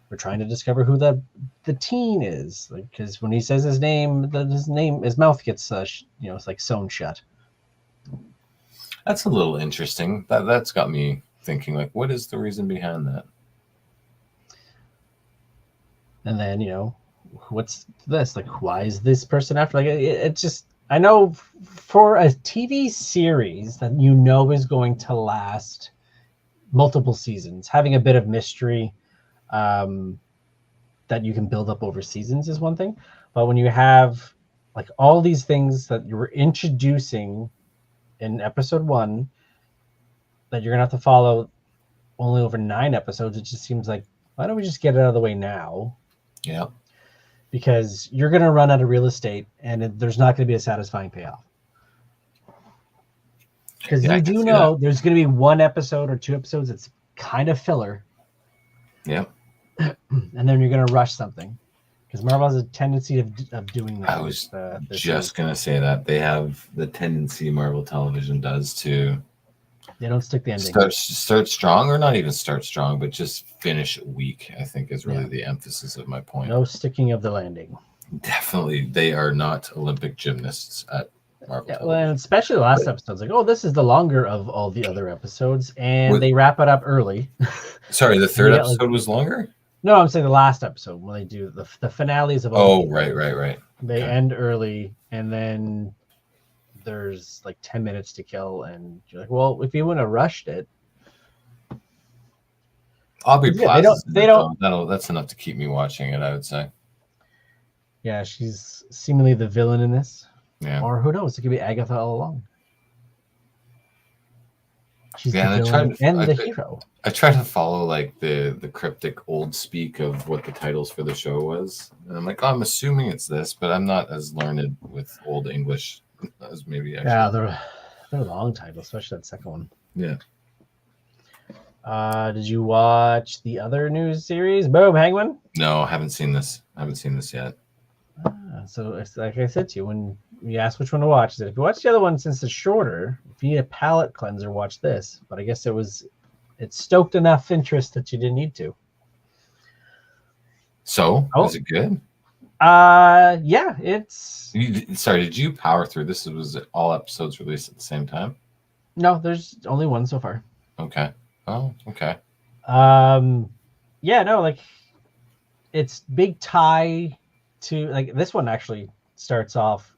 we're trying to discover who the teen is. Like, because when he says his name, his mouth gets it's like sewn shut. That's a little interesting. That's got me thinking, like, what is the reason behind that? And then what's this? Like, why is this person after? Like, it just. I know for a TV series that is going to last multiple seasons, having a bit of mystery that you can build up over seasons is one thing. But when you have like all these things that you were introducing in episode 1 that you're going to have to follow only over 9 episodes, it just seems like, why don't we just get it out of the way now? Yeah. Because you're going to run out of real estate, and there's not going to be a satisfying payoff. Because you do know there's going to be 1 episode or 2 episodes that's kind of filler. Yeah. And then you're going to rush something. Because Marvel has a tendency of doing that. I was just going to say that. They have the tendency, Marvel Television does, to... They don't stick the ending. Start strong, or not even start strong, but just finish weak, I think is really the emphasis of my point. No sticking of the landing. Definitely. They are not Olympic gymnasts at Marvel Television. Well, and especially the last episode's like, oh, this is the longer of all the other episodes, and they wrap it up early. Sorry, the third episode was longer? No, I'm saying the last episode, when they do the finales of all right. They end early, and then there's like 10 minutes to kill, and you're like, well, if you wouldn't have rushed it. Aubrey Plaza, that's enough to keep me watching it, I would say. Yeah, she's seemingly the villain in this. Yeah. Or who knows, it could be Agatha all along. She's the villain the hero. I try to follow like the cryptic old speak of what the titles for the show was. And I'm like, I'm assuming it's this, but I'm not as learned with old English as maybe I should. Yeah, they're long titles, especially that second one. Yeah. Did you watch the other news series? Boom, Hangman? No, I haven't seen this. Yet. So it's like I said to you, when you asked which one to watch, I said, if you watch the other one, since it's shorter, if you need a palate cleanser, watch this. But I guess it stoked enough interest that you didn't need to. So, is it good? Yeah, it's... Sorry, did you power through this? Was all episodes released at the same time? No, there's only one so far. Okay. Oh, okay. Yeah, no, like, it's big tie to, like, this one actually starts off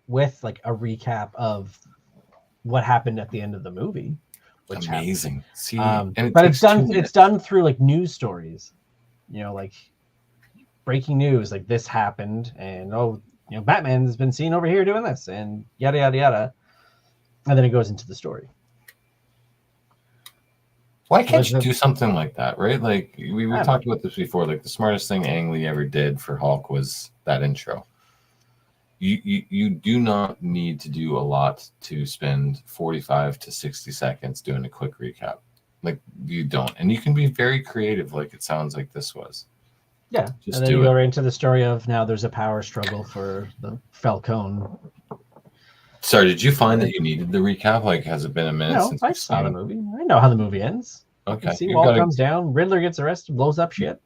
with, like, a recap of what happened at the end of the movie. Which amazing. See, but it's done through, like, news stories. Like, breaking news, like, this happened, and, Batman's been seen over here doing this, and yada, yada, yada. And then it goes into the story. Why can't you do something like that, right? Like, we talked about this before. Like, the smartest thing Ang Lee ever did for Hulk was that intro. You do not need to do a lot to spend 45 to 60 seconds doing a quick recap. Like, you don't. And you can be very creative, like it sounds like this was. Yeah, Just and then do you go it. right into the story of now there's a power struggle for the Falcone. Sorry, did you find that you needed the recap? Like, has it been a minute No, since I you've saw the seen? movie. I know how the movie ends. You Okay, see, Wall comes down, Riddler gets arrested, blows up shit.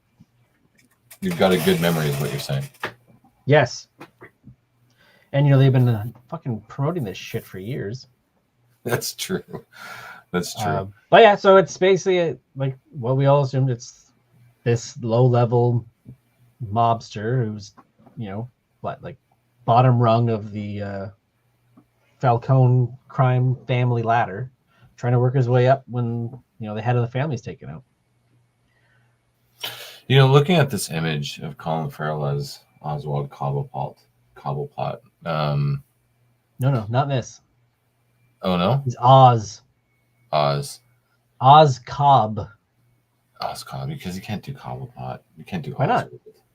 you've got a good memory, is what you're saying. Yes. And they've been fucking promoting this shit for years. That's true. That's true. But yeah, so it's basically like what we all assumed. It's this low-level mobster who's, like bottom rung of the Falcone crime family ladder, trying to work his way up when the head of the family's taken out. Looking at this image of Colin Farrell as Oswald Cobblepot. No, not this. Oh no, He's Oz Cobb. Oz Cobb, because you can't do Cobblepot. You can't do Why not?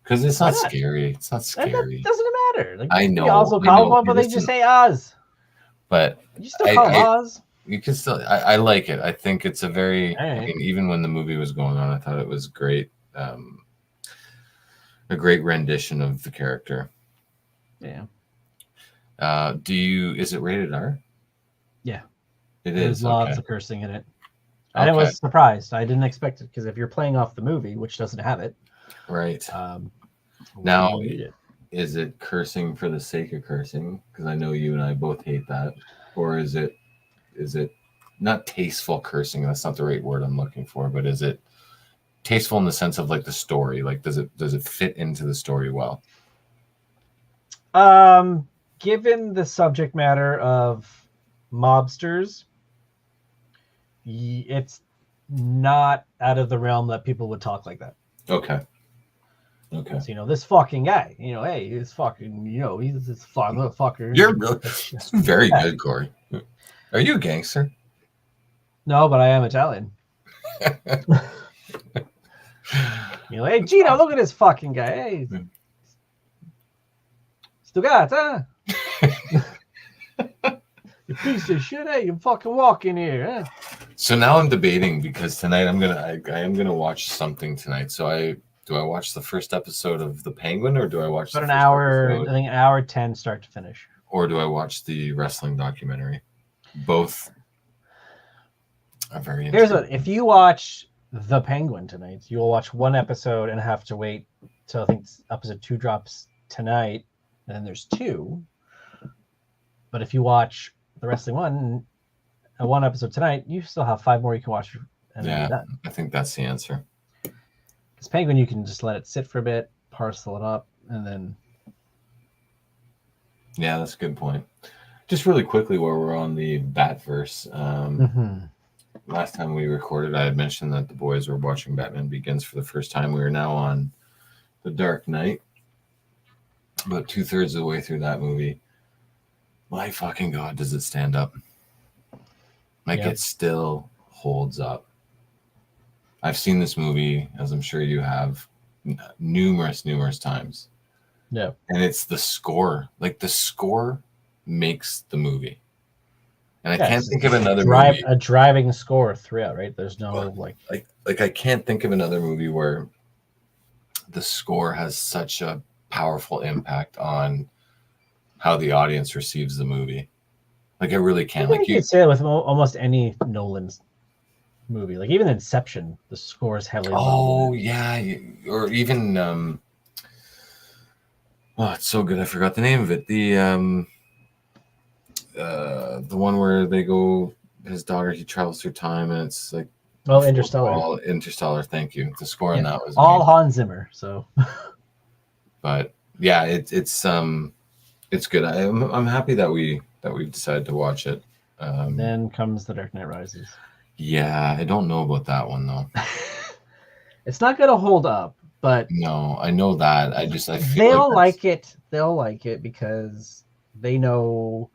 Because it's Why not not? scary. It's not scary. That doesn't matter. Like, I know. Oswald Cobblepot, but they just say Oz. But You still call him Oz. You can still. I like it. I think it's a very. Right. I mean, even when the movie was going on, I thought it was great. A great rendition of the character. Yeah. Is it rated R? Yeah. There's lots of cursing in it. And I was surprised. I didn't expect it because if you're playing off the movie, which doesn't have it, right. Now, is it cursing for the sake of cursing? Because I know you and I both hate that. Or is it not tasteful cursing? That's not the right word I'm looking for. But is it tasteful in the sense of like the story? Like, does it fit into the story well? Given the subject matter of mobsters, it's not out of the realm that people would talk like that. Okay. So, this fucking guy, hey, he's fucking, he's this fucker. You're really very good, Cory. Are you a gangster? No, but I am Italian. Hey, Gino, look at this fucking guy. Hey, Stugata. You piece of shit, hey, you fucking walk in here, huh? So now I'm debating because tonight I am gonna watch something tonight. So do I watch the first episode of The Penguin, or do I watch about an hour? I think an hour 10 start to finish. Or do I watch the wrestling documentary? Both are very interesting. Here's what: if you watch The Penguin tonight, you'll watch one episode and have to wait till I think episode 2 drops tonight, and then there's 2. But if you watch the wrestling one episode tonight, you still have 5 more you can watch. And then you're done. I think that's the answer. This Penguin, you can just let it sit for a bit, parcel it up, and then. Yeah, that's a good point. Just really quickly, while we're on the Batverse, last time we recorded, I had mentioned that the boys were watching Batman Begins for the first time. We are now on The Dark Knight, about 2/3 of the way through that movie. My fucking God, does it stand up? Like, it still holds up. I've seen this movie, as I'm sure you have, numerous times. Yeah. And it's the score. Like, the score makes the movie. And I can't think of another movie. A driving score throughout, right? There's no, like I can't think of another movie where the score has such a powerful impact on how the audience receives the movie. Like, I really can't. Like, you could say that with almost any Nolan's movie. Like, even Inception, the score is heavily involved. Oh, yeah. Or even it's so good I forgot the name of it. The one where they go, his daughter, he travels through time, and it's like Interstellar. Interstellar, thank you. The score on that was all amazing. Hans Zimmer, so but yeah, it's good. I'm happy that we've decided to watch it. Then comes The Dark Knight Rises. Yeah, I don't know about that one though. It's not gonna hold up, but no, I know that. I feel they'll like it. They'll like it because they know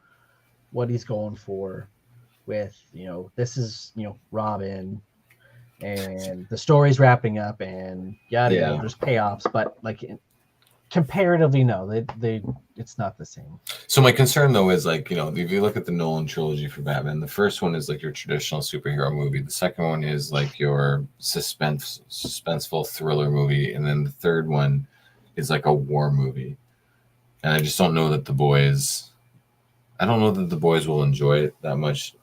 what he's going for. With this is Robin, and the story's wrapping up, and yada. There's payoffs, but like comparatively, no, it's not the same. So my concern though is like, if you look at the Nolan trilogy for Batman, the first one is like your traditional superhero movie. The second one is like your suspenseful thriller movie, and then the third one is like a war movie. And I just don't know that the boys will enjoy it that much,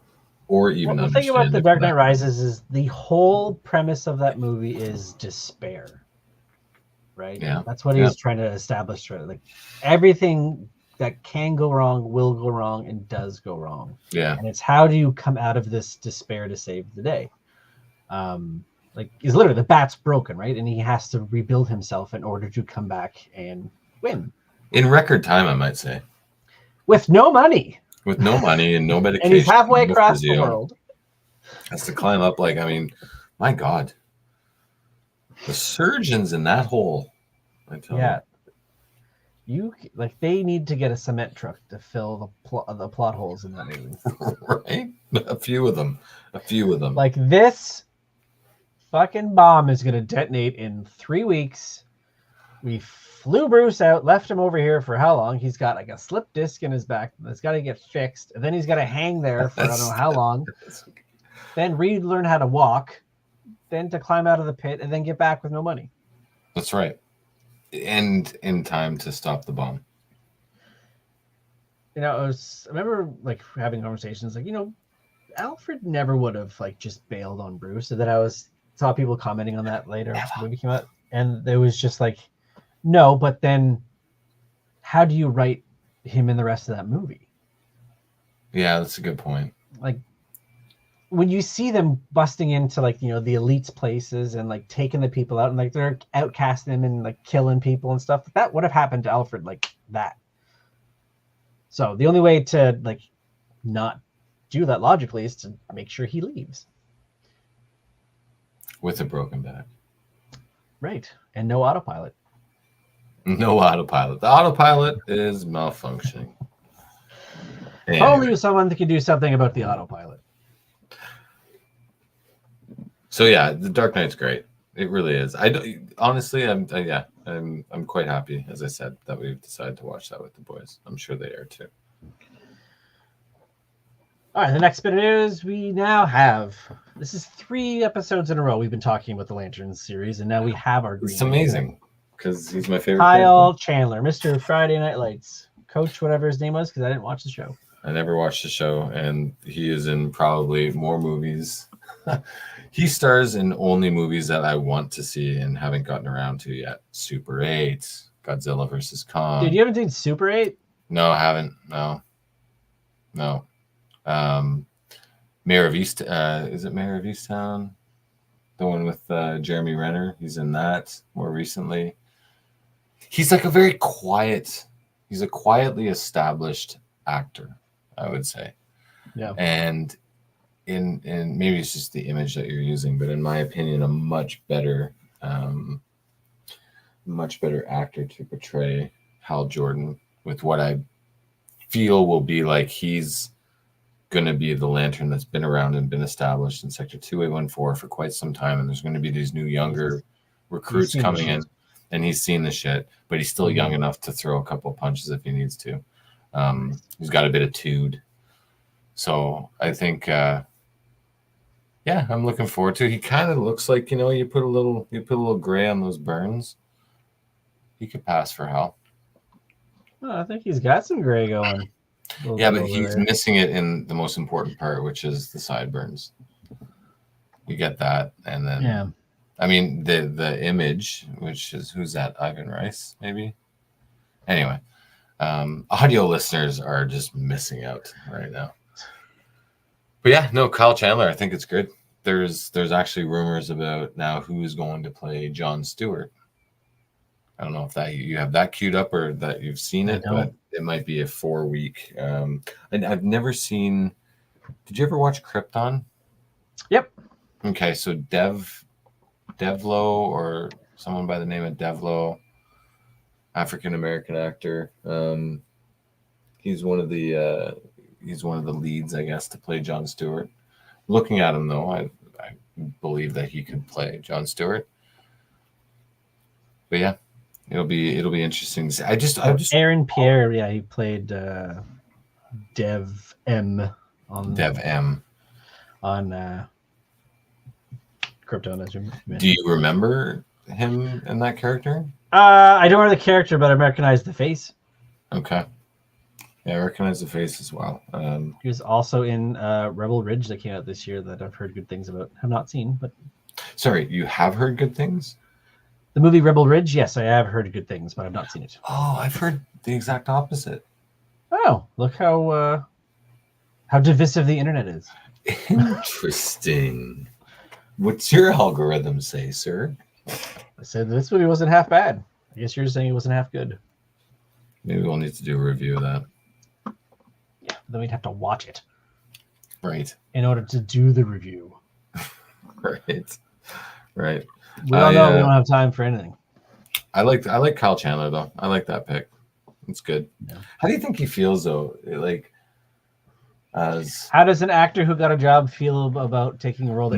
or even The thing about understand The it Dark for Knight that. Rises is the whole premise of that movie is despair, right? Yeah. That's what he's trying to establish. Right? Like everything that can go wrong will go wrong and does go wrong. Yeah. And it's how do you come out of this despair to save the day? Like is literally the bat's broken, right? And he has to rebuild himself in order to come back and win. In record time, I might say. With no money. With no money and no medication. And he's halfway no across physio. the world. Has to climb up my God. The surgeons in that hole. I tell you. They need to get a cement truck to fill the plot holes in that movie. Right? A few of them. Like this fucking bomb is gonna detonate in 3 weeks. We flew Bruce out, left him over here for how long? He's got like a slip disc in his back that's got to get fixed, and then he's got to hang there for I don't know how long. Then relearn how to walk, then to climb out of the pit, and then get back with no money. That's right. And in time to stop the bomb. I remember having conversations Alfred never would have just bailed on Bruce. And then I saw people commenting on that later when the movie came out, and there was just no, but then how do you write him in the rest of that movie? Yeah, that's a good point. When you see them busting into the elites places and taking the people out and they're outcasting them and killing people and stuff, that would have happened to Alfred that. So the only way to not do that logically is to make sure he leaves. With a broken back. Right. And no autopilot. No autopilot. The autopilot is malfunctioning. Anyway. Only someone that can do something about the autopilot. So yeah, The Dark Knight's great. It really is. Honestly, I'm quite happy, as I said, that we've decided to watch that with the boys. I'm sure they are too. All right, the next bit of news we now have. This is 3 episodes in a row we've been talking about the Lanterns series, and now we have our Green It's amazing because he's my favorite. Kyle Chandler, Mr. Friday Night Lights, Coach, whatever his name was, because I didn't watch the show. I never watched the show, and he is in probably more movies. He stars in only movies that I want to see and haven't gotten around to yet. Super 8, Godzilla vs. Kong. Dude, you haven't seen Super 8? No, I haven't. No. Mayor of East. Is it Mayor of Easttown? The one with Jeremy Renner. He's in that more recently. He's a very quiet. He's a quietly established actor, I would say. Yeah. And in maybe it's just the image that you're using, but in my opinion, a much better actor to portray Hal Jordan with what I feel will be he's going to be the Lantern that's been around and been established in Sector 2814 for quite some time, and there's going to be these new younger recruits coming in, and he's seen the shit, but he's still young enough to throw a couple punches if he needs to. He's got a bit of tude, so I think I'm looking forward to it. He kind of looks like, you put a little gray on those burns, he could pass for Hal. Oh, I think he's got some gray going. Yeah, but he's missing it in the most important part, which is the sideburns. You get that, and then I mean the image, which is, who's that? Ivan Rice, maybe. Anyway, audio listeners are just missing out right now. But yeah, no, Kyle Chandler, I think it's good. There's actually rumors about now who's going to play Jon Stewart. I don't know if that you have that queued up or that you've seen it, but it might be a 4-week. And I've never seen. Did you ever watch Krypton? Yep. Okay, so Devlo, or someone by the name of Devlo, African American actor. He's one of the leads, I guess, to play Jon Stewart. Looking at him though, I believe that he could play Jon Stewart. But yeah, It'll be interesting to see. I just Aaron Pierre, yeah, he played Dev M on Dev M. on Krypton. Do you remember him in that character? I don't know the character, but I recognize the face. Okay. Yeah, I recognize the face as well. He was also in Rebel Ridge that came out this year that I've heard good things about. Have not seen, but sorry, you have heard good things? the movie Rebel Ridge, yes, I have heard good things, but I've not seen it. Oh, I've heard the exact opposite. Oh, look how divisive the internet is. Interesting. What's your algorithm say, sir? I said this movie wasn't half bad. I guess you're saying it wasn't half good. Maybe we'll need to do a review of that. Yeah, then we'd have to watch it Right. in order to do the review. Right. We all know we don't have time for anything. I like Kyle Chandler though. I like that pick. It's good. Yeah. How do you think he feels though? Like, as how does an actor who got a job feel about taking a role that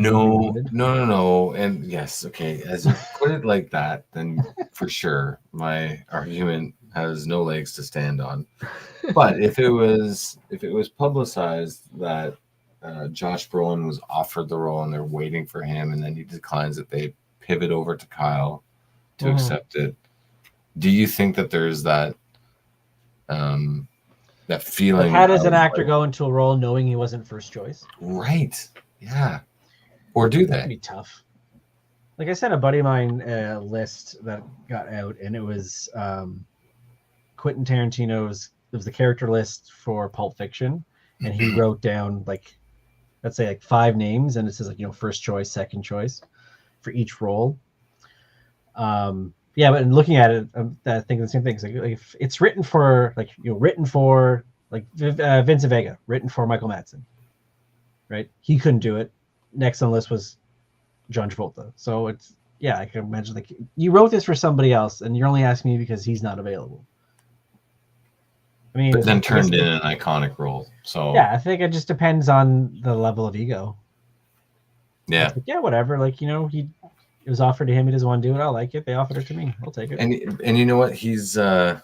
no, and yes, okay. As you put it like that, then for sure my argument has no legs to stand on. But if it was publicized that Josh Brolin was offered the role and they're waiting for him, and then he declines it, they pivot over to Kyle to accept it. Do you think that there's that that feeling? But how does an actor go into a role knowing he wasn't first choice? Right. Yeah. Or do they? That'd be tough. Like I sent a buddy of mine a list that got out, and it was Quentin Tarantino's. It was the character list for Pulp Fiction, and he wrote down like, let's say like 5 names, and it says like first choice, second choice for each role. Yeah, but in looking at it, I think the same thing. Like if it's written for Vincent Vega, written for Michael Madsen, right? He couldn't do it. Next on the list was John Travolta. So it's I can imagine like you wrote this for somebody else, and you're only asking me because he's not available. I mean, but then turned in an iconic role. So yeah, I think it just depends on the level of ego. Yeah. Like, yeah, whatever. Like it was offered to him. He doesn't want to do it. I'll like it. They offered it to me. I'll take it. And you know what? He's I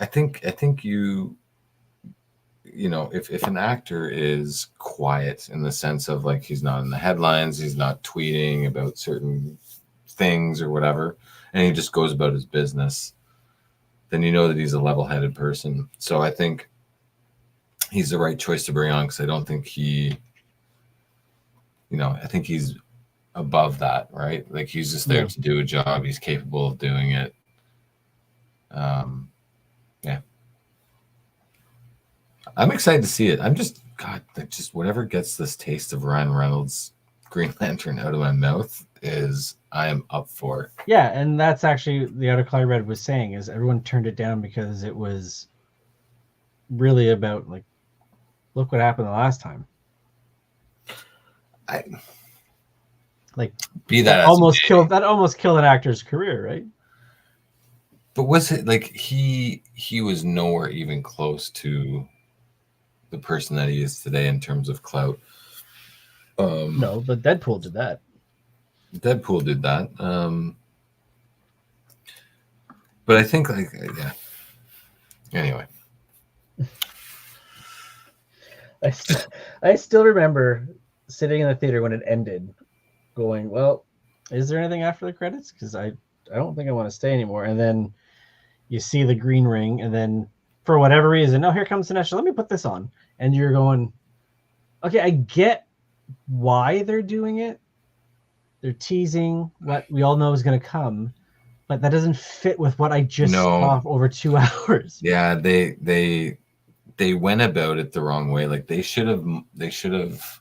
think you if an actor is quiet in the sense of like he's not in the headlines, he's not tweeting about certain things or whatever, and he just goes about his business, then you know that he's a level-headed person. So I think he's the right choice to bring on, because I don't think I think he's above that, right? Like he's just there to do a job. He's capable of doing it. Yeah. I'm excited to see it. I'm just whatever gets this taste of Ryan Reynolds Green Lantern out of my mouth I am up for. Yeah, and that's actually the article I read was saying is everyone turned it down because it was really about like, look what happened the last time. That almost killed an actor's career, right? But was it like he was nowhere even close to the person that he is today in terms of clout? No, but Deadpool did that. But I think anyway. I still remember sitting in the theater when it ended going, well, is there anything after the credits? Because I don't think I want to stay anymore. And then you see the green ring, and then for whatever reason, here comes the national. Let me put this on. And you're going, okay, I get why they're doing it. They're teasing what we all know is going to come, but that doesn't fit with what I just saw over 2 hours. Yeah, they went about it the wrong way. Like they should have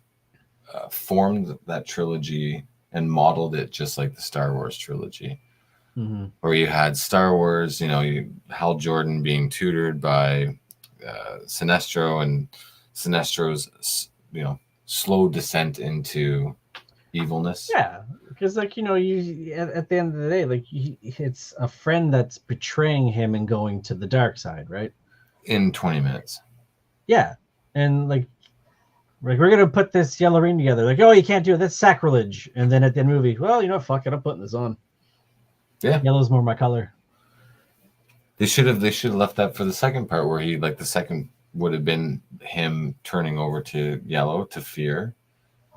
formed that trilogy and modeled it just like the Star Wars trilogy, where you had Star Wars, Hal Jordan being tutored by Sinestro, and Sinestro's slow descent into evilness. Yeah, because you at the end of the day, it's a friend that's betraying him and going to the dark side, right? In 20 minutes. Yeah, and like we're gonna put this yellow ring together. Like, oh, you can't do it. That's sacrilege. And then at the end of the movie, well, fuck it, I'm putting this on. Yeah, yellow's more my color. They should have left that for the second part where he the second would have been him turning over to Yellow to fear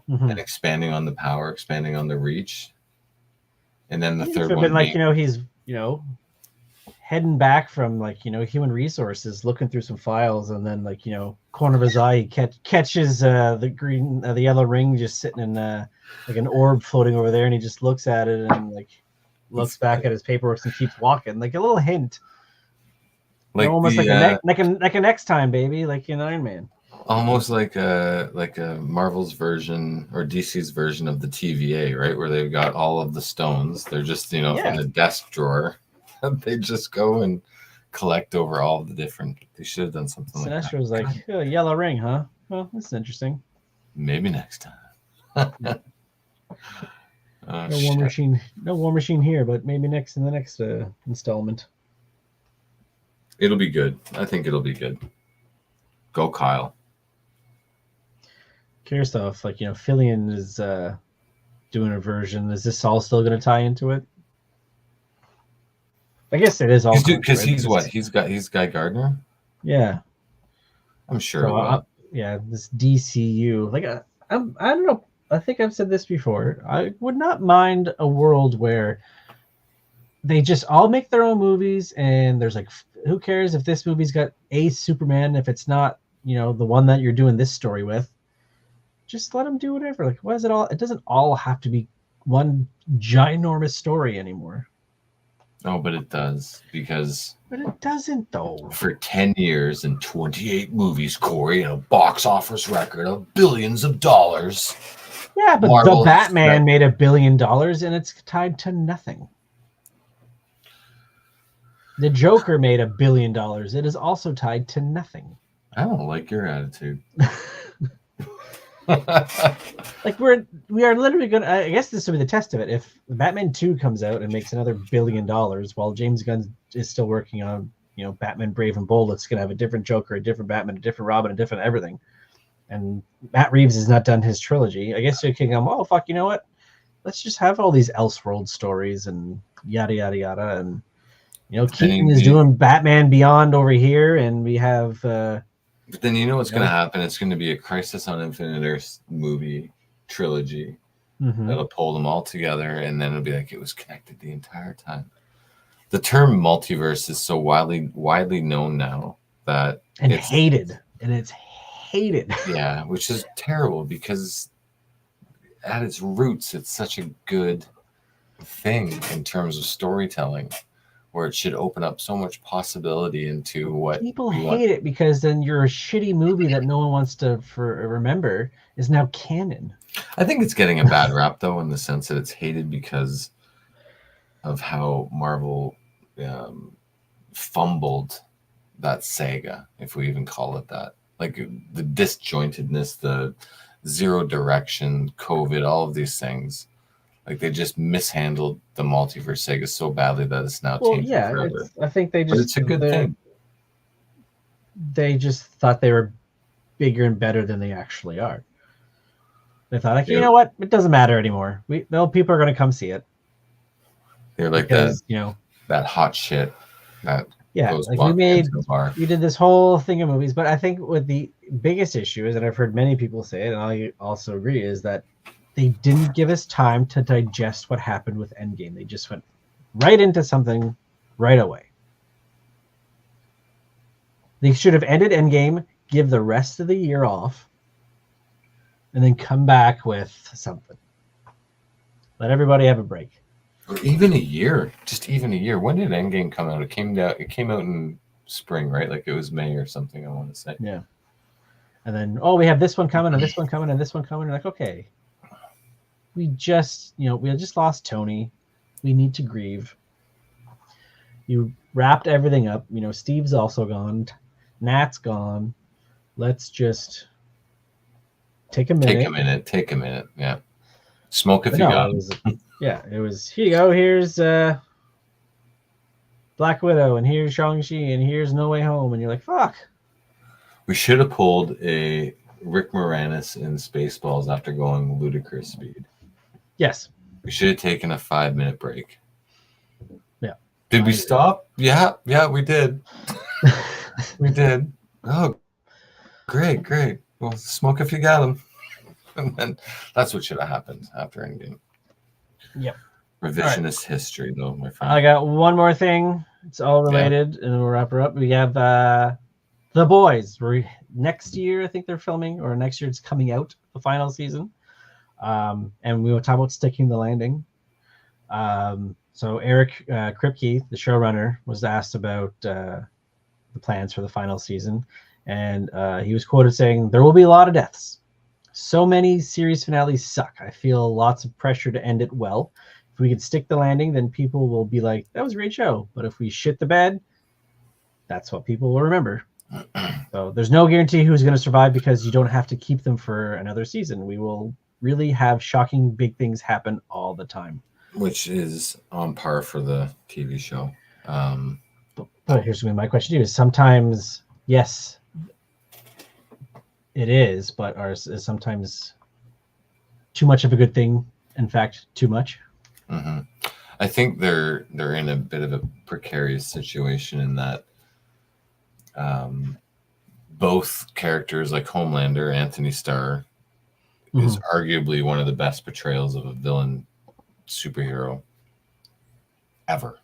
and expanding on the power, expanding on the reach. And then the third Been one like, being, he's, heading back from human resources, looking through some files, and then corner of his eye he catches the yellow ring just sitting in like an orb floating over there, and he just looks at it and looks back at his paperwork and keeps walking, like a little hint, almost like a next time baby, like in Iron Man. Almost like a Marvel's version or DC's version of the TVA, right? Where they've got all of the stones. They're just, in the desk drawer. They just go and collect over all of the different. They should have done something like that. Sinestro's like, oh, yellow ring, huh? Well, this is interesting. Maybe next time. No War Machine here, but maybe in the next installment. It'll be good. I think it'll be good. Go Kyle. Curious though, if Fillion is doing a version, is this all still going to tie into it? I guess it is all because he's what? He's Guy Gardner. Yeah, I'm sure. So, this DCU. I don't know. I think I've said this before. I would not mind a world where they just all make their own movies, and there's who cares if this movie's got a Superman if it's not the one that you're doing this story with. Just let them do whatever. What is it all? It doesn't all have to be one ginormous story anymore. Oh, but it does, because... But it doesn't, though. For 10 years and 28 movies, Cory, and a box office record of billions of dollars. Yeah, but the Batman made $1 billion, and it's tied to nothing. The Joker made $1 billion. It is also tied to nothing. I don't like your attitude. We are literally gonna. I guess this will be the test of it. If Batman 2 comes out and makes another $1 billion, while James Gunn is still working on Batman Brave and Bold, it's gonna have a different Joker, a different Batman, a different Robin, a different everything. And Matt Reeves has not done his trilogy. I guess you can go, oh fuck, you know what? Let's just have all these Elseworld stories and yada yada yada, and Keaton is doing Batman Beyond over here, and we have. But then what's going to happen? It's going to be a Crisis on Infinite Earths movie trilogy that'll pull them all together, and then it'll be like it was connected the entire time. The term multiverse is so widely known now that it's hated. Yeah, which is terrible because at its roots, it's such a good thing in terms of storytelling, where it should open up so much possibility into what people hate it, because then your shitty movie that no one wants to remember is now canon. I think it's getting a bad rap though, in the sense that it's hated because of how Marvel fumbled that saga, if we even call it that. The disjointedness, the zero direction, COVID, all of these things. They just mishandled the multiverse saga so badly that it's now tainted forever. I think they just. But it's a good thing. They just thought they were bigger and better than they actually are. They thought, you know what? It doesn't matter anymore. People are going to come see it. They're that hot shit. We did this whole thing of movies, but I think what the biggest issue is, and I've heard many people say it, and I also agree, is that they didn't give us time to digest what happened with Endgame. They just went right into something right away. They should have ended Endgame, give the rest of the year off, and then come back with something. Let everybody have a break. Or even a year. Just even a year. When did Endgame come out? It came out in spring, right? It was May or something, I want to say. Yeah. And then, we have this one coming, and this one coming, and this one coming. And okay. We just lost Tony. We need to grieve. You wrapped everything up. Steve's also gone. Nat's gone. Let's just take a minute. Take a minute. Yeah. Smoke if you got it. It was, here you go. Here's Black Widow, and here's Shang-Chi, and here's No Way Home. And you're like, fuck. We should have pulled a Rick Moranis in Spaceballs after going ludicrous speed. Yes. We should have taken a 5-minute break. Yeah. Did we stop? Yeah, we did. We did. Oh, great. Well, smoke if you got them. And then that's what should have happened after Endgame. Yep. Revisionist history, though, my friend. I got one more thing. It's all related, and we'll wrap her up. We have The Boys. Next year, I think they're filming, or next year it's coming out, the final season. And we will talk about Sticking the Landing. So Eric Kripke, the showrunner, was asked about the plans for the final season, and he was quoted saying, "There will be a lot of deaths. So many series finales suck. I feel lots of pressure to end it well. If we can stick the landing, then people will be like, that was a great show. But if we shit the bed, that's what people will remember." So there's no guarantee who's going to survive, because you don't have to keep them for another season. We will really have shocking big things happen all the time. Which is on par for the TV show. But here's my question to you: is sometimes, yes, it is, but is sometimes too much of a good thing, in fact, too much? Mm-hmm. I think they're in a bit of a precarious situation in that both characters, like Homelander, Anthony Starr, is arguably one of the best portrayals of a villain superhero ever.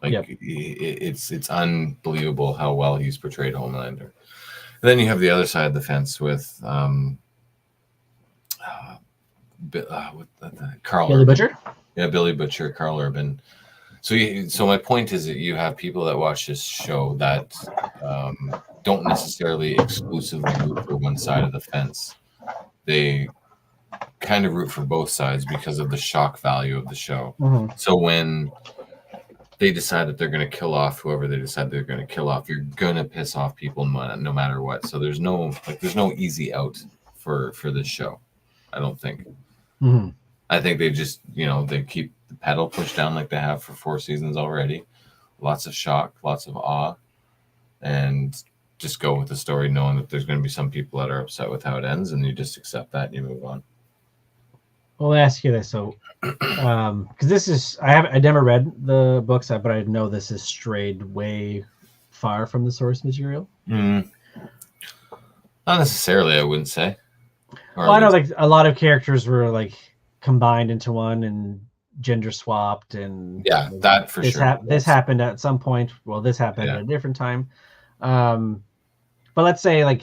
Like, it's unbelievable how well he's portrayed Homelander. Then you have the other side of the fence with Carl Billy Urban. Butcher? Yeah, Billy Butcher, Carl Urban. So my point is that you have people that watch this show that don't necessarily exclusively root for one side of the fence. They kind of root for both sides because of the shock value of the show. So when they decide that they're going to kill off whoever they decide they're going to kill off, you're going to piss off people no matter what. So there's no easy out for this show, I don't think. I think they just, they keep the pedal pushed down like they have for 4 seasons already. Lots of shock, lots of awe, and just go with the story knowing that there's going to be some people that are upset with how it ends, and you just accept that and you move on. Well, let me ask you this. So, because this is, I never read the books, but I know this has strayed way far from the source material. Not necessarily, I wouldn't say. Well, I know like a lot of characters were like combined into one and gender swapped, and that for sure. This happened at some point. Well, this happened at a different time. But let's say, like,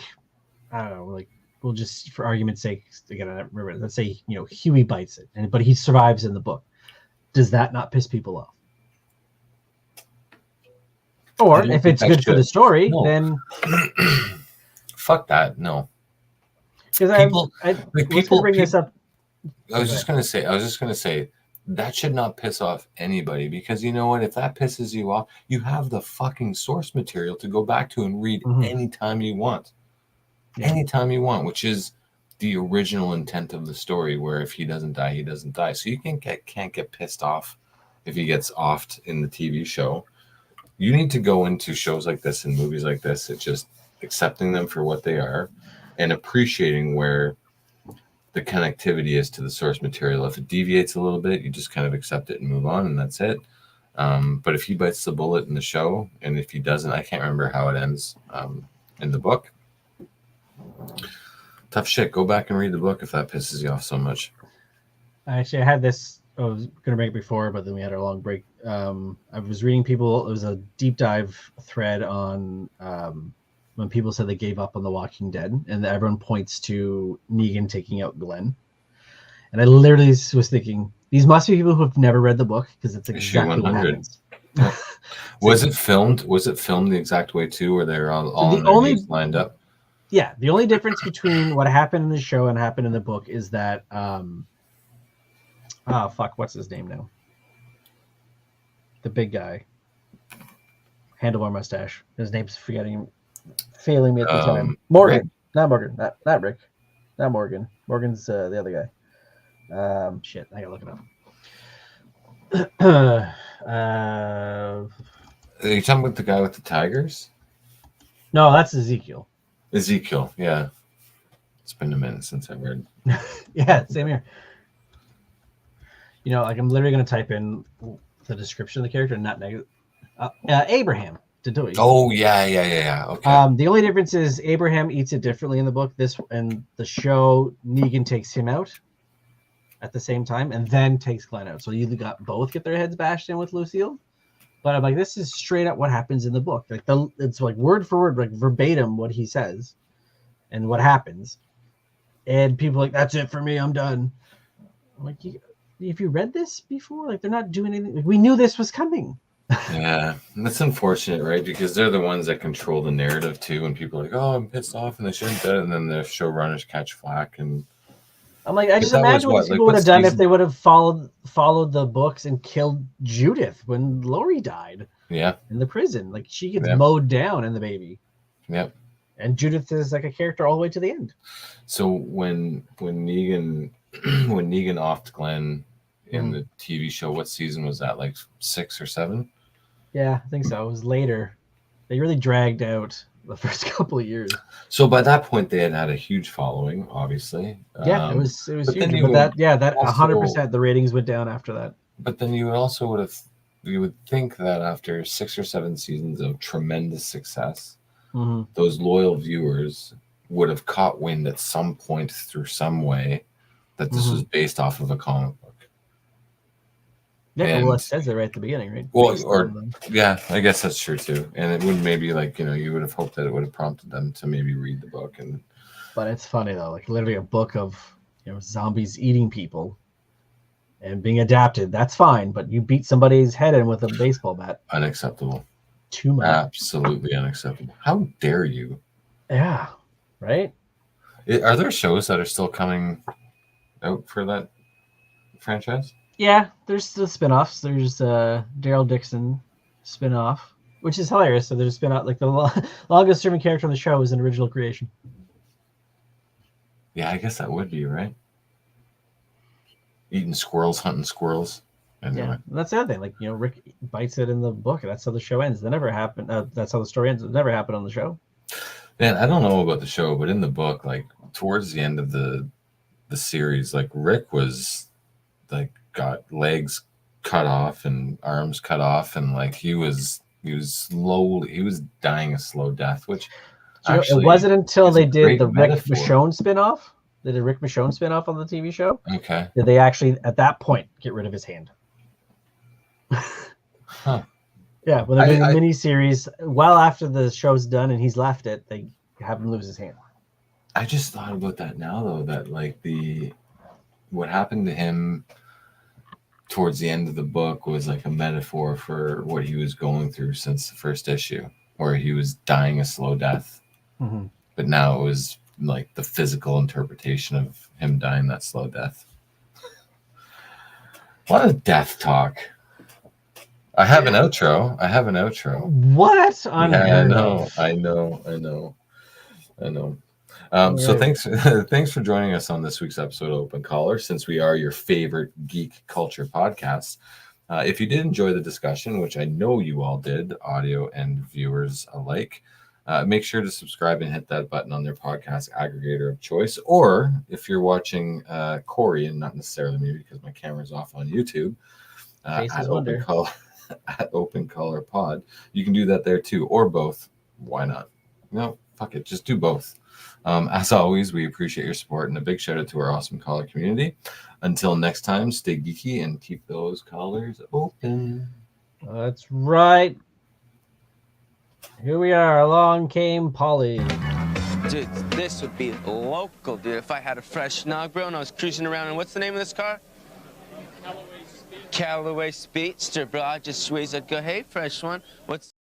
I don't know, like, we'll just, for argument's sake, again, I don't remember. Let's say, Huey bites it, but he survives in the book. Does that not piss people off? Or if it's good for the story, then fuck that. No. Because people bring this up. I was just gonna say that should not piss off anybody, because you know what? If that pisses you off, you have the fucking source material to go back to and read anytime you want. Anytime you want, which is the original intent of the story, where if he doesn't die, he doesn't die. So you can't get pissed off if he gets offed in the TV show. You need to go into shows like this and movies like this, it's just accepting them for what they are and appreciating where the connectivity is to the source material. If it deviates a little bit, you just kind of accept it and move on, and that's it. But if he bites the bullet in the show, and if he doesn't, I can't remember how it ends in the book. Tough shit. Go back and read the book if that pisses you off so much. Actually, I had this. I was going to break before, but then we had our long break. I was reading people. It was a deep dive thread on when people said they gave up on The Walking Dead, and everyone points to Negan taking out Glenn. And I literally was thinking, these must be people who have never read the book, because it's exactly what happens. Was it filmed the exact way too, where they're all lined up? Yeah, the only difference between what happened in the show and happened in the book is that what's his name now? The big guy, handlebar mustache. His name's failing me at the time. Morgan, Rick. Not Morgan, not Rick, not Morgan. Morgan's the other guy. Shit, I gotta look it up. Are you talking about the guy with the tigers? No, that's Ezekiel. Ezekiel, yeah. It's been a minute since I've read. Yeah, same here. Like I'm literally going to type in the description of the character, not Abraham to do it. Oh yeah. Okay. The only difference is Abraham eats it differently in the book. This and the show, Negan takes him out at the same time and then takes Glenn out. So you got both get their heads bashed in with Lucille. But I'm like, this is straight up what happens in the book. Like it's like word for word, like verbatim what he says and what happens. And people are like, that's it for me. I'm done. I'm like, have you read this before? Like, they're not doing anything. Like, we knew this was coming. Yeah, and that's unfortunate, right? Because they're the ones that control the narrative too. And people are like, "Oh, I'm pissed off," and they shouldn't do it. And then the showrunners catch flack. And I'm like, I just imagine what people would have done if they would have followed the books and killed Judith when Lori died. Yeah, in the prison, like she gets mowed down in the baby. Yep. And Judith is like a character all the way to the end. So when Negan offed Glenn in the TV show, what season was that? Like 6 or 7? Yeah, I think so. It was later. They really dragged out the first couple of years. So by that point, they had a huge following, obviously. Yeah, it was huge. But that 100% the ratings went down after that. But then you would think that after 6 or 7 seasons of tremendous success, those loyal viewers would have caught wind at some point through some way that this was based off of a comic book. Yeah, well, it says it right at the beginning, right? Well, yeah, I guess that's true too. And it would maybe you would have hoped that it would have prompted them to maybe read the book. But it's funny though, like literally a book of zombies eating people and being adapted. That's fine, but you beat somebody's head in with a baseball bat. Unacceptable. Too much. Absolutely unacceptable. How dare you? Yeah. Right. Are there shows that are still coming out for that franchise? Yeah, there's still spin-offs. There's Daryl Dixon spin-off, which is hilarious. So there's a spin-off, like the longest serving character on the show is an original creation. Yeah, I guess that would be, right? Eating squirrels, hunting squirrels. Anyway. Yeah, that's the other thing. Like, Rick bites it in the book, and that's how the show ends. That never happened. That's how the story ends. It never happened on the show. Man, I don't know about the show, but in the book, like towards the end of the series, like Rick was like got legs cut off and arms cut off, and like he was dying a slow death, which actually it wasn't until they did the Rick Michonne spinoff. They did Rick Michonne spinoff on the TV show. Okay. Did they actually at that point get rid of his hand? Huh. Yeah, when they're doing a mini series, well after the show's done and he's left it, they have him lose his hand. I just thought about that now though, that like what happened to him towards the end of the book was like a metaphor for what he was going through since the first issue, where he was dying a slow death. But now it was like the physical interpretation of him dying that slow death. A lot of death talk. I have an outro. What? I know. So thanks for joining us on this week's episode of Open Collar, since we are your favorite geek culture podcast. If you did enjoy the discussion, which I know you all did, audio and viewers alike, make sure to subscribe and hit that button on their podcast aggregator of choice. Or if you're watching Cory, and not necessarily me because my camera's off on YouTube, at Open Collar Pod, you can do that there too, or both. Why not? No, fuck it, just do both. As always, we appreciate your support, and a big shout out to our awesome collar community. Until next time, stay geeky and keep those collars open. That's right. Here we are. Along came Polly. Dude, this would be local, dude. If I had a fresh nog, bro, and I was cruising around, and what's the name of this car? Callaway Speedster, bro. I just squeeze. I'd go, hey, fresh one. What's